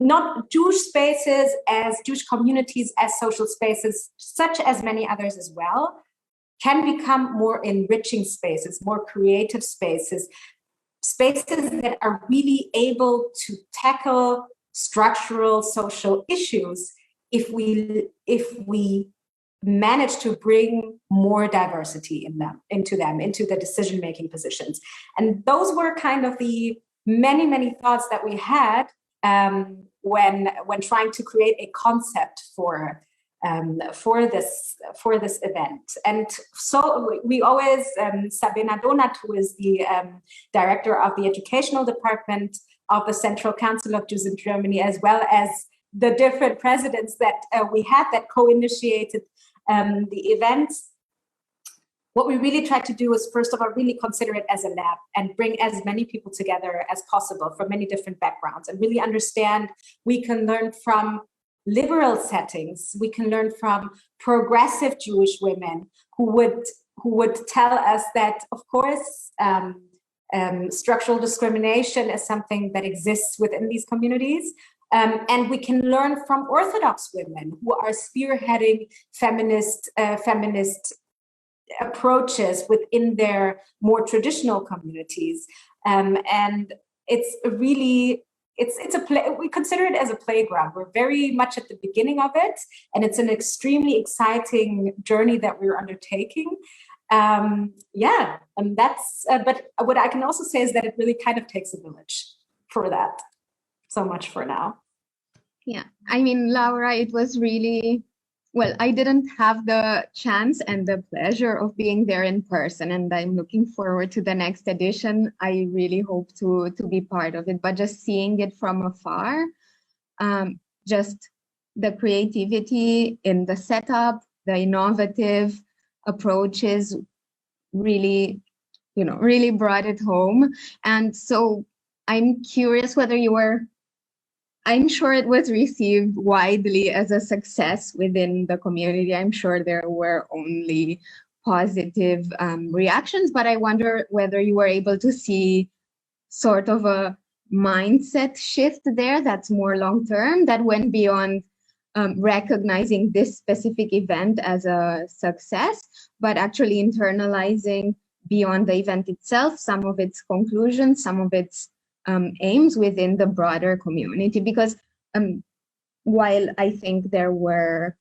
not Jewish spaces as Jewish communities as social spaces, such as many others as well, can become more enriching spaces, more creative spaces that are really able to tackle structural social issues if we manage to bring more diversity into the decision-making positions. And those were kind of the many thoughts that we had when trying to create a concept for for this event. And so we always, Sabina Donat, who is the director of the educational department of the Central Council of Jews in Germany, as well as the different presidents that we had that co-initiated the events. What we really try to do is, first of all, really consider it as a lab and bring as many people together as possible from many different backgrounds, and really understand we can learn from liberal settings, we can learn from progressive Jewish women who would tell us that, of course, structural discrimination is something that exists within these communities. And we can learn from Orthodox women who are spearheading feminist approaches within their more traditional communities. And it's really, we consider it as a playground. We're very much at the beginning of it, and it's an extremely exciting journey that we're undertaking. Yeah, and that's, but what I can also say is that it really kind of takes a village for that. So much for now. Yeah, I mean, Laura, it was really, well, I didn't have the chance and the pleasure of being there in person, and I'm looking forward to the next edition. I really hope to be part of it, but just seeing it from afar, just the creativity in the setup, the innovative approaches really, really brought it home. And so I'm curious whether I'm sure it was received widely as a success within the community. I'm sure there were only positive reactions, but I wonder whether you were able to see sort of a mindset shift there that's more long-term, that went beyond recognizing this specific event as a success, but actually internalizing beyond the event itself some of its conclusions, some of its aims within the broader community. Because while I think there were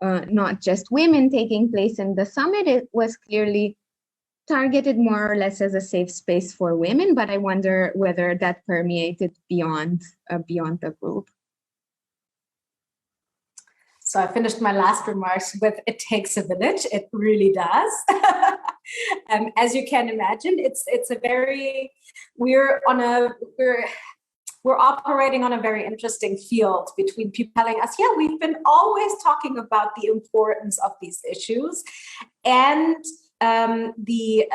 not just women taking place in the summit, it was clearly targeted more or less as a safe space for women, but I wonder whether that permeated beyond the group. So I finished my last remarks with, it takes a village. It really does. As you can imagine, it's a very, we're operating on a very interesting field between people telling us, yeah, we've been always talking about the importance of these issues, and the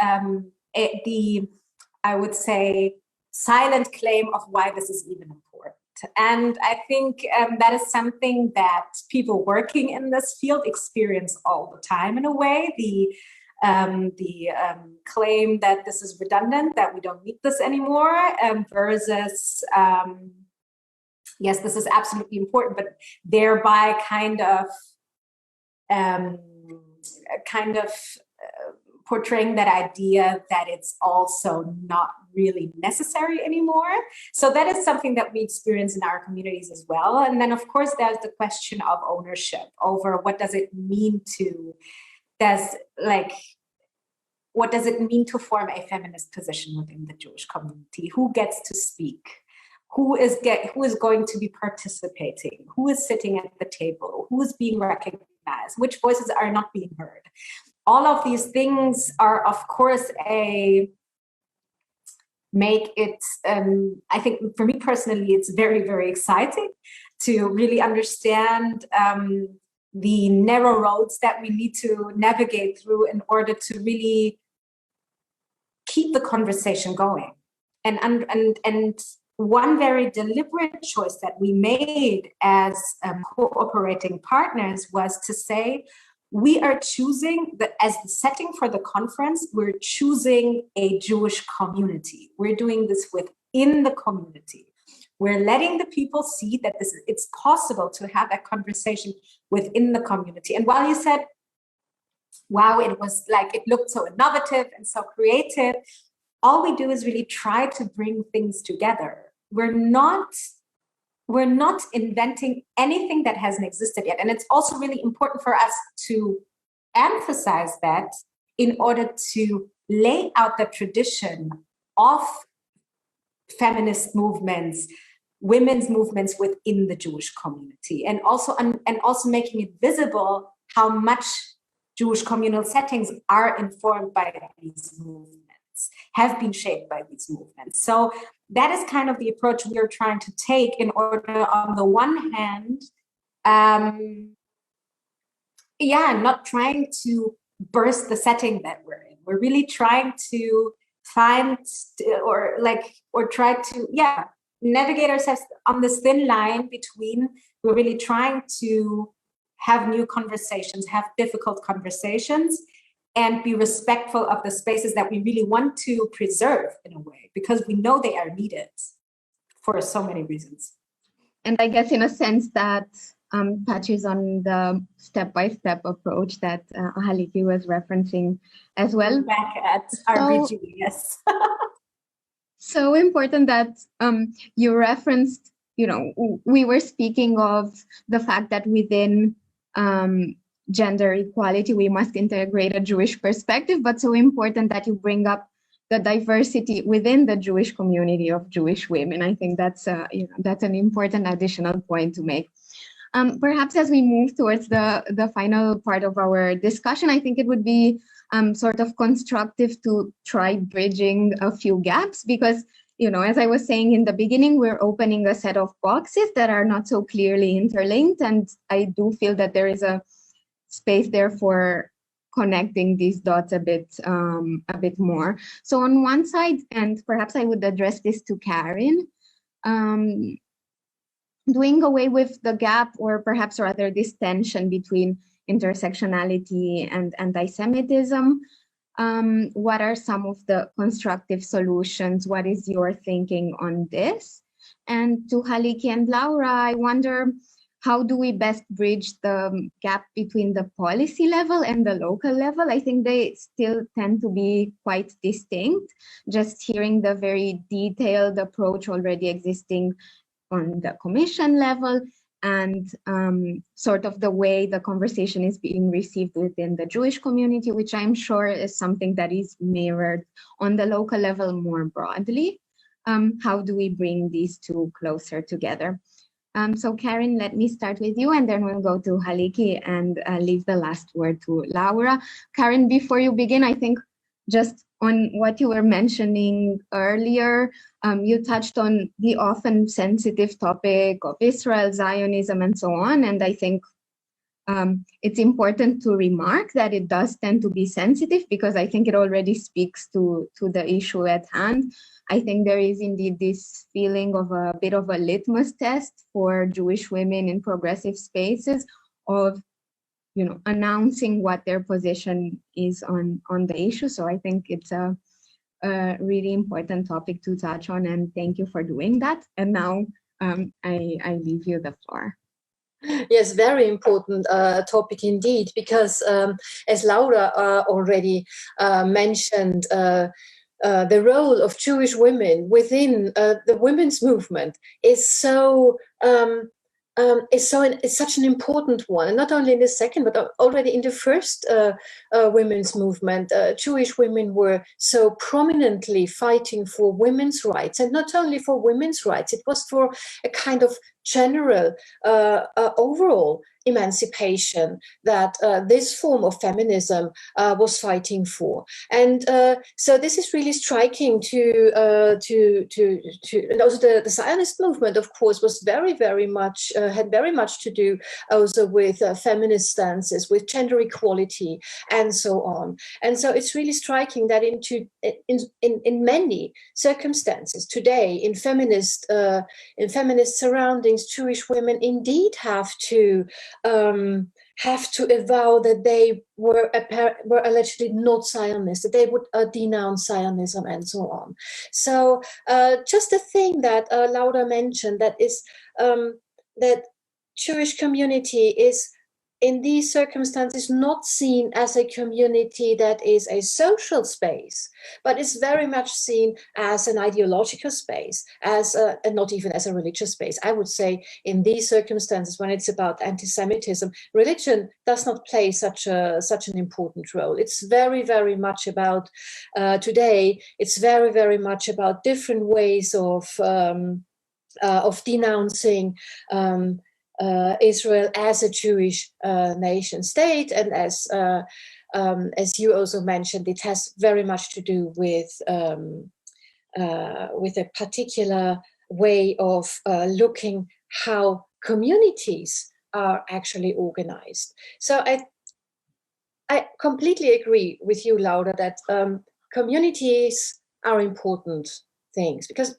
I would say silent claim of why this is even important. And I think that is something that people working in this field experience all the time in a way. The claim that this is redundant, that we don't need this anymore, versus yes, this is absolutely important, but thereby kind of portraying that idea that it's also not really necessary anymore. So that is something that we experience in our communities as well. And then, of course, there's the question of ownership over what does it mean to, what does it mean to form a feminist position within the Jewish community? Who gets to speak? Who is going to be participating? Who is sitting at the table? Who is being recognized? Which voices are not being heard? All of these things are, of course, make it, I think for me personally, it's very, very exciting to really understand the narrow roads that we need to navigate through in order to really keep the conversation going. And one very deliberate choice that we made as cooperating partners was to say, we are choosing that as the setting for the conference, we're choosing a Jewish community. We're doing this within the community. We're letting the people see that it's possible to have a conversation within the community. And while you said, wow, it was like, it looked so innovative and so creative, all we do is really try to bring things together. We're not inventing anything that hasn't existed yet. And it's also really important for us to emphasize that in order to lay out the tradition of feminist movements women's movements within the Jewish community, and also making it visible how much Jewish communal settings are informed by these movements, have been shaped by these movements. So that is kind of the approach we are trying to take in order, on the one hand, not trying to burst the setting that we're in. We're really trying to find or try to navigate ourselves on this thin line between, we're really trying to have new conversations, have difficult conversations, and be respectful of the spaces that we really want to preserve in a way, because we know they are needed for so many reasons. And I guess in a sense that touches on the step-by-step approach that Halliki was referencing as well. Back at RBG, yes. So important that you referenced, we were speaking of the fact that within gender equality, we must integrate a Jewish perspective, but so important that you bring up the diversity within the Jewish community of Jewish women. I think that's an important additional point to make. Perhaps as we move towards the final part of our discussion, I think it would be sort of constructive to try bridging a few gaps, because, as I was saying in the beginning, we're opening a set of boxes that are not so clearly interlinked. And I do feel that there is a space there for connecting these dots a bit more. So on one side, and perhaps I would address this to Karin, doing away with the gap, or perhaps rather this tension between intersectionality and anti-Semitism, what are some of the constructive solutions? What is your thinking on this? And to Halliki and Laura, I wonder, how do we best bridge the gap between the policy level and the local level? I think they still tend to be quite distinct. Just hearing the very detailed approach already existing on the commission level, and sort of the way the conversation is being received within the Jewish community, which I'm sure is something that is mirrored on the local level more broadly. How do we bring these two closer together? So Karin, let me start with you, and then we'll go to Halliki and leave the last word to Laura. Karin, before you begin, I think just on what you were mentioning earlier, you touched on the often sensitive topic of Israel, Zionism, and so on. And I think it's important to remark that it does tend to be sensitive, because I think it already speaks to the issue at hand. I think there is indeed this feeling of a bit of a litmus test for Jewish women in progressive spaces of, announcing what their position is on the issue. So I think it's a really important topic to touch on, and thank you for doing that. And now I leave you the floor. Yes, very important topic indeed, because as Laura already mentioned, the role of Jewish women within the women's movement is such an important one, and not only in the second, but already in the first women's movement, Jewish women were so prominently fighting for women's rights, and not only for women's rights, it was for a kind of general overall emancipation that this form of feminism was fighting for. And so this is really striking to and also the Zionist movement, of course, was very, very much had very much to do also with feminist stances, with gender equality, and so on. And so it's really striking that in many circumstances today, in feminist surroundings, Jewish women indeed have to avow that they were allegedly not Zionist, that they would denounce Zionism, and so on. So just the thing that Laura mentioned, that is that Jewish community is in these circumstances not seen as a community that is a social space, but is very much seen as an ideological space, and not even as a religious space. I would say in these circumstances, when it's about anti-Semitism, religion does not play such an important role. It's very, very much about today. It's very, very much about different ways of denouncing Israel as a Jewish nation state, and as you also mentioned, it has very much to do with a particular way of looking how communities are actually organized. So I completely agree with you, Laura, that communities are important things, because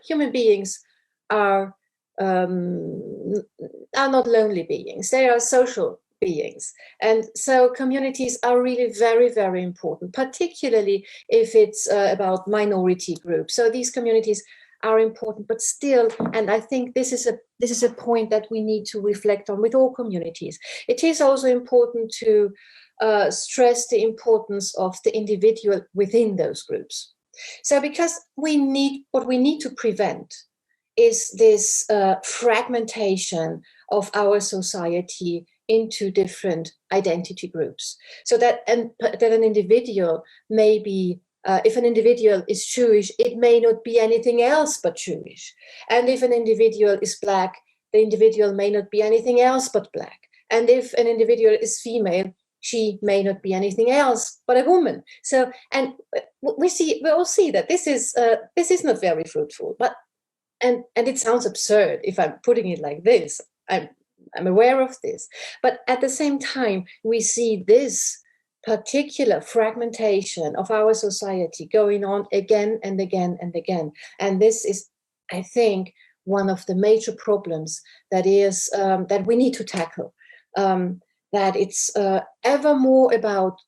human beings are not lonely beings; they are social beings, and so communities are really very, very important, particularly if it's about minority groups. So these communities are important, but still, and I think this is a point that we need to reflect on with all communities. It is also important to stress the importance of the individual within those groups. So because what we need to prevent is this fragmentation of our society into different identity groups, so that an individual may be, if an individual is Jewish, it may not be anything else but Jewish. And if an individual is Black, the individual may not be anything else but Black. And if an individual is female, she may not be anything else but a woman. So, and we all see that this is not very fruitful. But and it sounds absurd if I'm putting it like this. I'm aware of this, but at the same time, we see this particular fragmentation of our society going on again and again and again. And this is, I think, one of the major problems that we need to tackle. That it's ever more about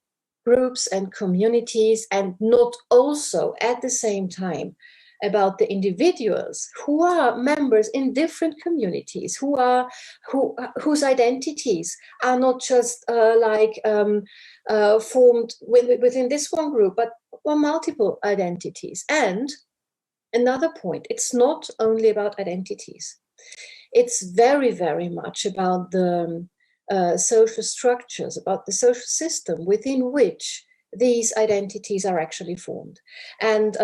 groups and communities, and not also at the same time about the individuals who are members in different communities, whose identities are not just formed within this one group, but multiple identities. And another point, it's not only about identities. It's very, very much about the social structures, about the social system within which these identities are actually formed. And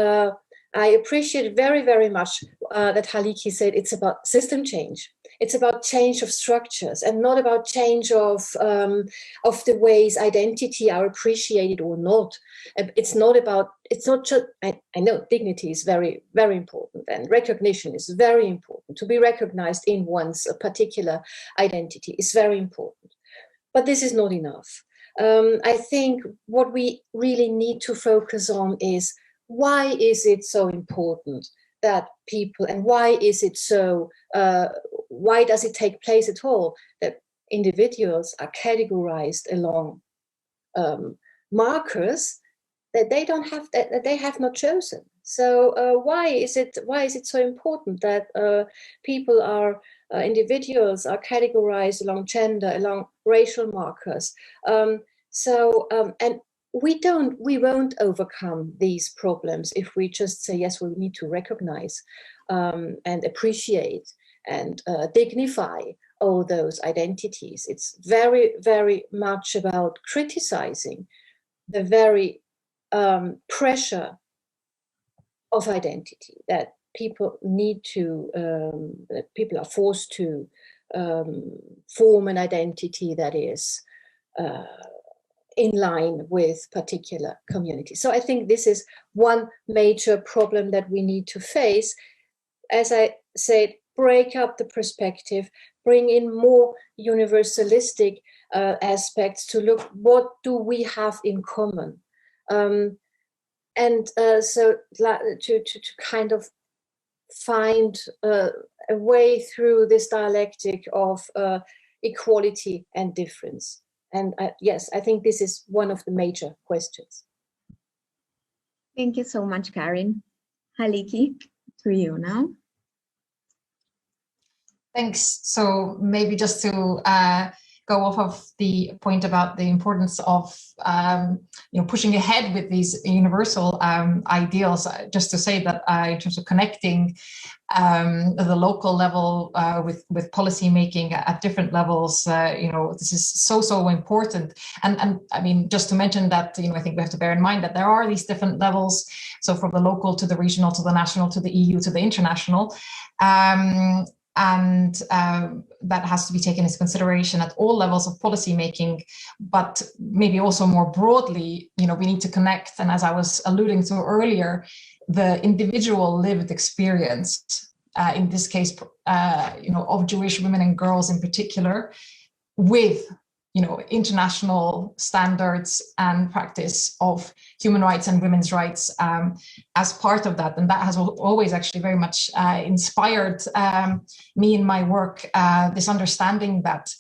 I appreciate very, very much that Halliki said it's about system change. It's about change of structures, and not about change of the ways identity are appreciated or not. It's not just, I know dignity is very, very important, and recognition is very important. To be recognized in one's particular identity is very important. But this is not enough. I think what we really need to focus on is, why is it so important that people, and why is it so, why does it take place at all that individuals are categorized along markers that they don't have, that they have not chosen? So why is it so important that people are, individuals are categorized along gender, along racial markers? And we won't overcome these problems if we just say, yes, we need to recognize and appreciate and dignify all those identities. It's very, very much about criticizing the very pressure of identity that people need to, that people are forced to form an identity that is in line with particular communities. So I think this is one major problem that we need to face. As I said, break up the perspective, bring in more universalistic aspects to look, what do we have in common? So to kind of find a way through this dialectic of equality and difference. And yes, I think this is one of the major questions. Thank you so much, Karin. Halliki, to you now. Thanks. So maybe just to go off of the point about the importance of pushing ahead with these universal ideals, just to say that in terms of connecting the local level with policy making at different levels, this is so important. And I mean, just to mention that, I think we have to bear in mind that there are these different levels. So from the local to the regional to the national to the EU to the international. That has to be taken into consideration at all levels of policy making, but maybe also more broadly, we need to connect, and as I was alluding to earlier, the individual lived experience, in this case, of Jewish women and girls in particular, with international standards and practice of human rights and women's rights as part of that. And that has always actually very much inspired me in my work, this understanding that,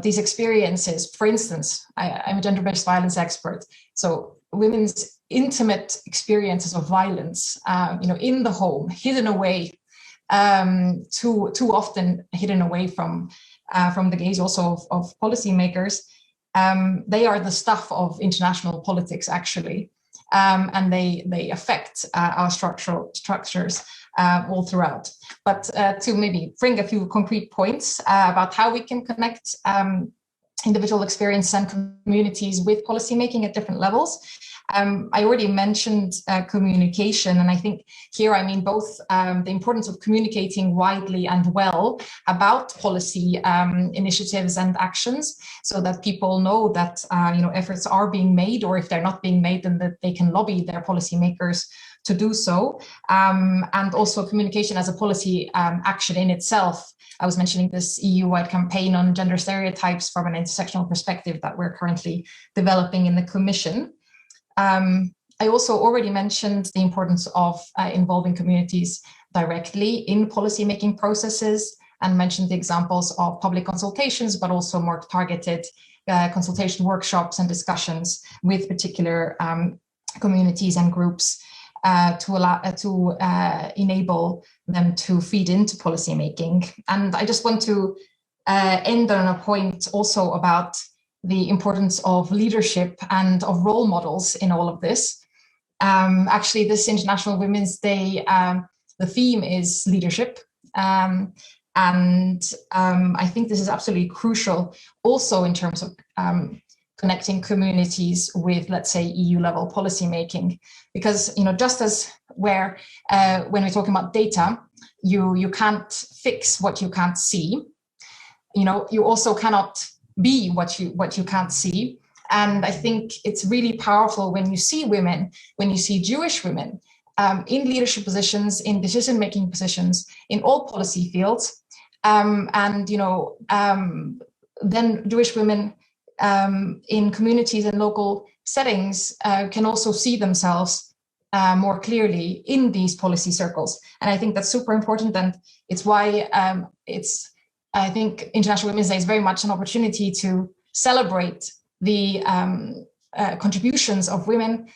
these experiences, for instance, I'm a gender-based violence expert. So women's intimate experiences of violence, in the home, hidden away, too often hidden away from the gaze also of policymakers, they are the stuff of international politics, actually, and they affect our structures all throughout. But to maybe bring a few concrete points about how we can connect individual experience and communities with policymaking at different levels. I already mentioned communication, and I think here I mean both the importance of communicating widely and well about policy initiatives and actions, so that people know that efforts are being made, or if they're not being made, then that they can lobby their policymakers to do so, and also communication as a policy action in itself. I was mentioning this EU-wide campaign on gender stereotypes from an intersectional perspective that we're currently developing in the Commission. I also already mentioned the importance of involving communities directly in policy-making processes, and mentioned the examples of public consultations, but also more targeted consultation workshops and discussions with particular communities and groups to enable them to feed into policymaking. And I just want to end on a point also about the importance of leadership and of role models in all of this. Actually, this International Women's Day, the theme is leadership. And I think this is absolutely crucial also in terms of connecting communities with, let's say, EU level policymaking, because, just as when we're talking about data, you can't fix what you can't see. You also cannot be what you can't see. And I think it's really powerful when you see women, when you see Jewish women in leadership positions, in decision-making positions, in all policy fields, then Jewish women in communities and local settings can also see themselves more clearly in these policy circles. And I think that's super important, and it's why I think International Women's Day is very much an opportunity to celebrate the contributions of women.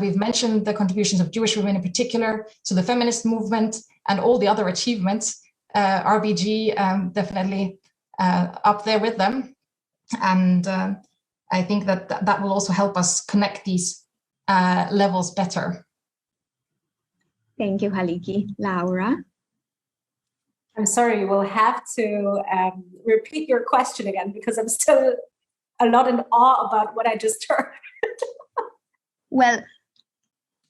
We've mentioned the contributions of Jewish women in particular to the feminist movement and all the other achievements. RBG definitely up there with them. And I think that will also help us connect these levels better. Thank you, Halliki. Laura? I'm sorry, we'll have to repeat your question again, because I'm still a lot in awe about what I just heard. Well,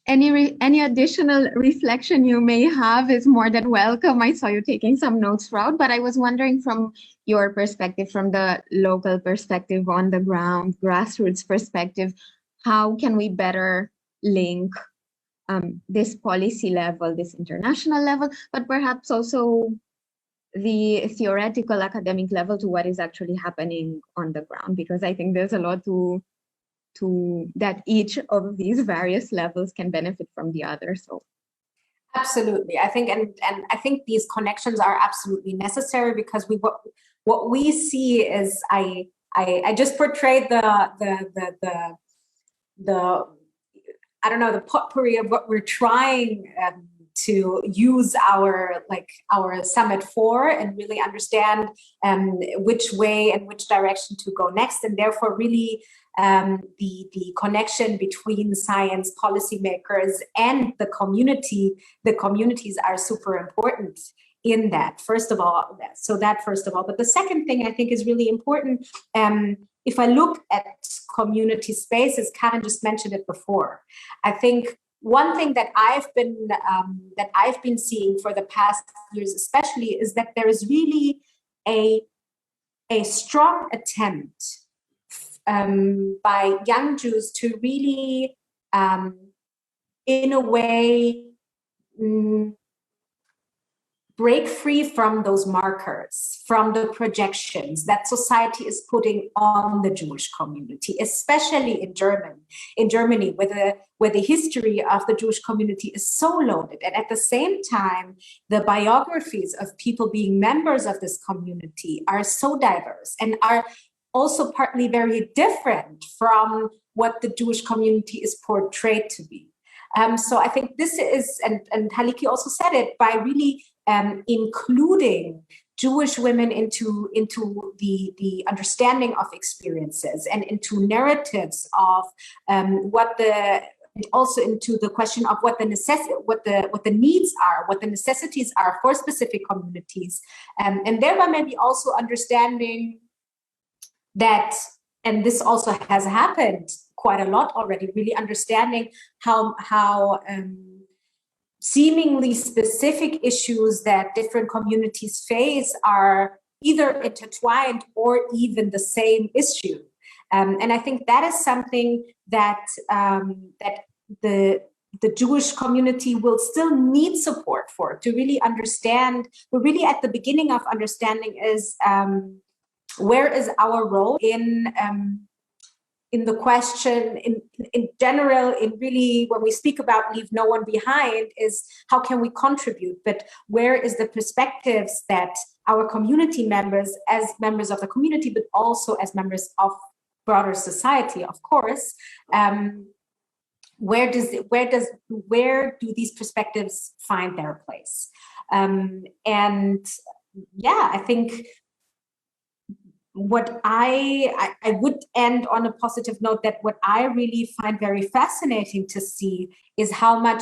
any additional reflection you may have is more than welcome. I saw you taking some notes throughout, but I was wondering from your perspective, from the local perspective, on the ground, grassroots perspective, how can we better link this policy level, this international level, but perhaps also the theoretical academic level to what is actually happening on the ground? Because I think there's a lot to that each of these various levels can benefit from the other. So absolutely, I think, and I think these connections are absolutely necessary, because what we see is I just portrayed the I don't know, the potpourri of what we're trying to use our summit for, and really understand which way and which direction to go next, and therefore really the connection between science policymakers and the communities are super important in that. First of all, but the second thing I think is really important. If I look at community spaces, Karin just mentioned it before. I think one thing that I've been seeing for the past years, especially, is that there is really a strong attempt by young Jews to really, in a way, break free from those markers, from the projections that society is putting on the Jewish community, especially in Germany, where the history of the Jewish community is so loaded. And at the same time, the biographies of people being members of this community are so diverse and are also partly very different from what the Jewish community is portrayed to be. So I think this is, and Halliki also said it, by really including Jewish women into the understanding of experiences and into narratives of also into the question of what the needs are, what the necessities are for specific communities, and thereby maybe also understanding that, and this also has happened quite a lot already, really understanding how seemingly specific issues that different communities face are either intertwined or even the same issue. And I think that is something that the Jewish community will still need support for, to really understand. We're really at the beginning of understanding is where is our role in the question in general, in really, when we speak about leave no one behind, is how can we contribute, but where is the perspectives that our community members, as members of the community, but also as members of broader society, of course, where do these perspectives find their place? And yeah, I think what I would end on a positive note, that what I really find very fascinating to see is how much,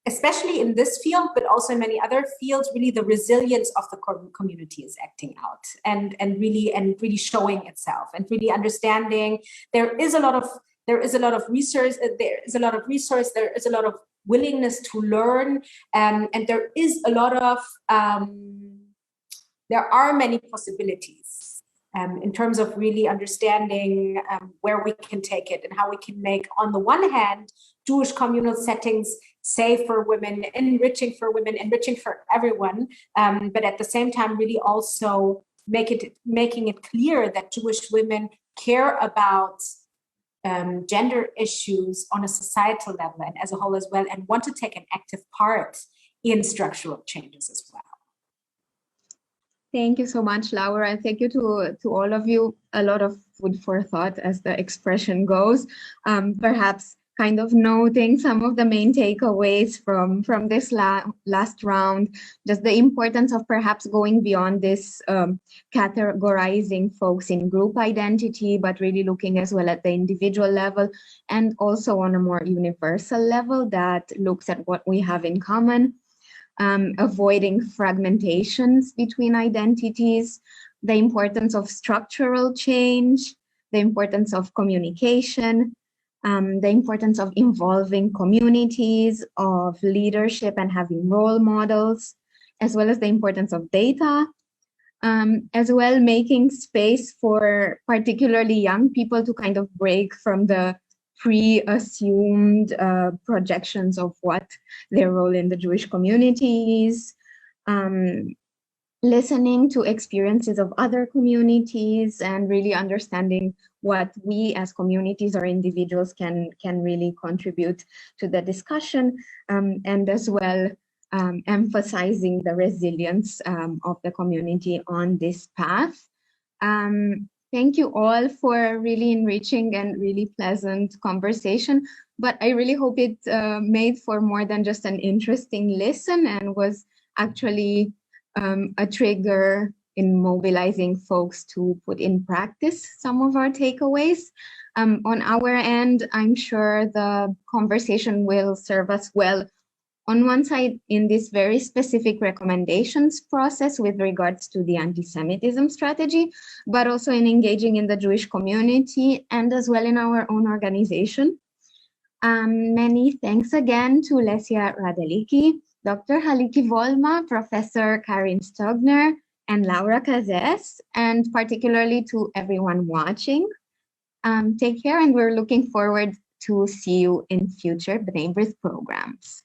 especially in this field, but also in many other fields, really the resilience of the community is acting out and really showing itself, and really understanding there is a lot of research, there is a lot of willingness to learn, and there is a lot of there are many possibilities in terms of really understanding where we can take it and how we can make, on the one hand, Jewish communal settings safe for women, enriching for everyone, but at the same time really also making it clear that Jewish women care about gender issues on a societal level and as a whole as well, and want to take an active part in structural changes as well. Thank you so much, Laura, and thank you to all of you. A lot of food for thought, as the expression goes. Perhaps kind of noting some of the main takeaways from this last round, just the importance of perhaps going beyond this categorizing folks in group identity, but really looking as well at the individual level, and also on a more universal level that looks at what we have in common, avoiding fragmentations between identities, the importance of structural change, the importance of communication, the importance of involving communities, of leadership and having role models, as well as the importance of data, as well making space for particularly young people to kind of break from the pre-assumed projections of what their role in the Jewish community is, listening to experiences of other communities and really understanding what we as communities or individuals can really contribute to the discussion, and as well emphasizing the resilience of the community on this path. Thank you all for a really enriching and really pleasant conversation. But I really hope it made for more than just an interesting listen and was actually a trigger in mobilizing folks to put in practice some of our takeaways. On our end, I'm sure the conversation will serve us well on one side in this very specific recommendations process with regards to the anti-Semitism strategy, but also in engaging in the Jewish community and as well in our own organization. Many thanks again to Lesia Radelicki, Dr. Halliki Voolma, Professor Karin Stögner, and Laura Cazes, and particularly to everyone watching. Take care, and we're looking forward to see you in future B'nai B'rith programs.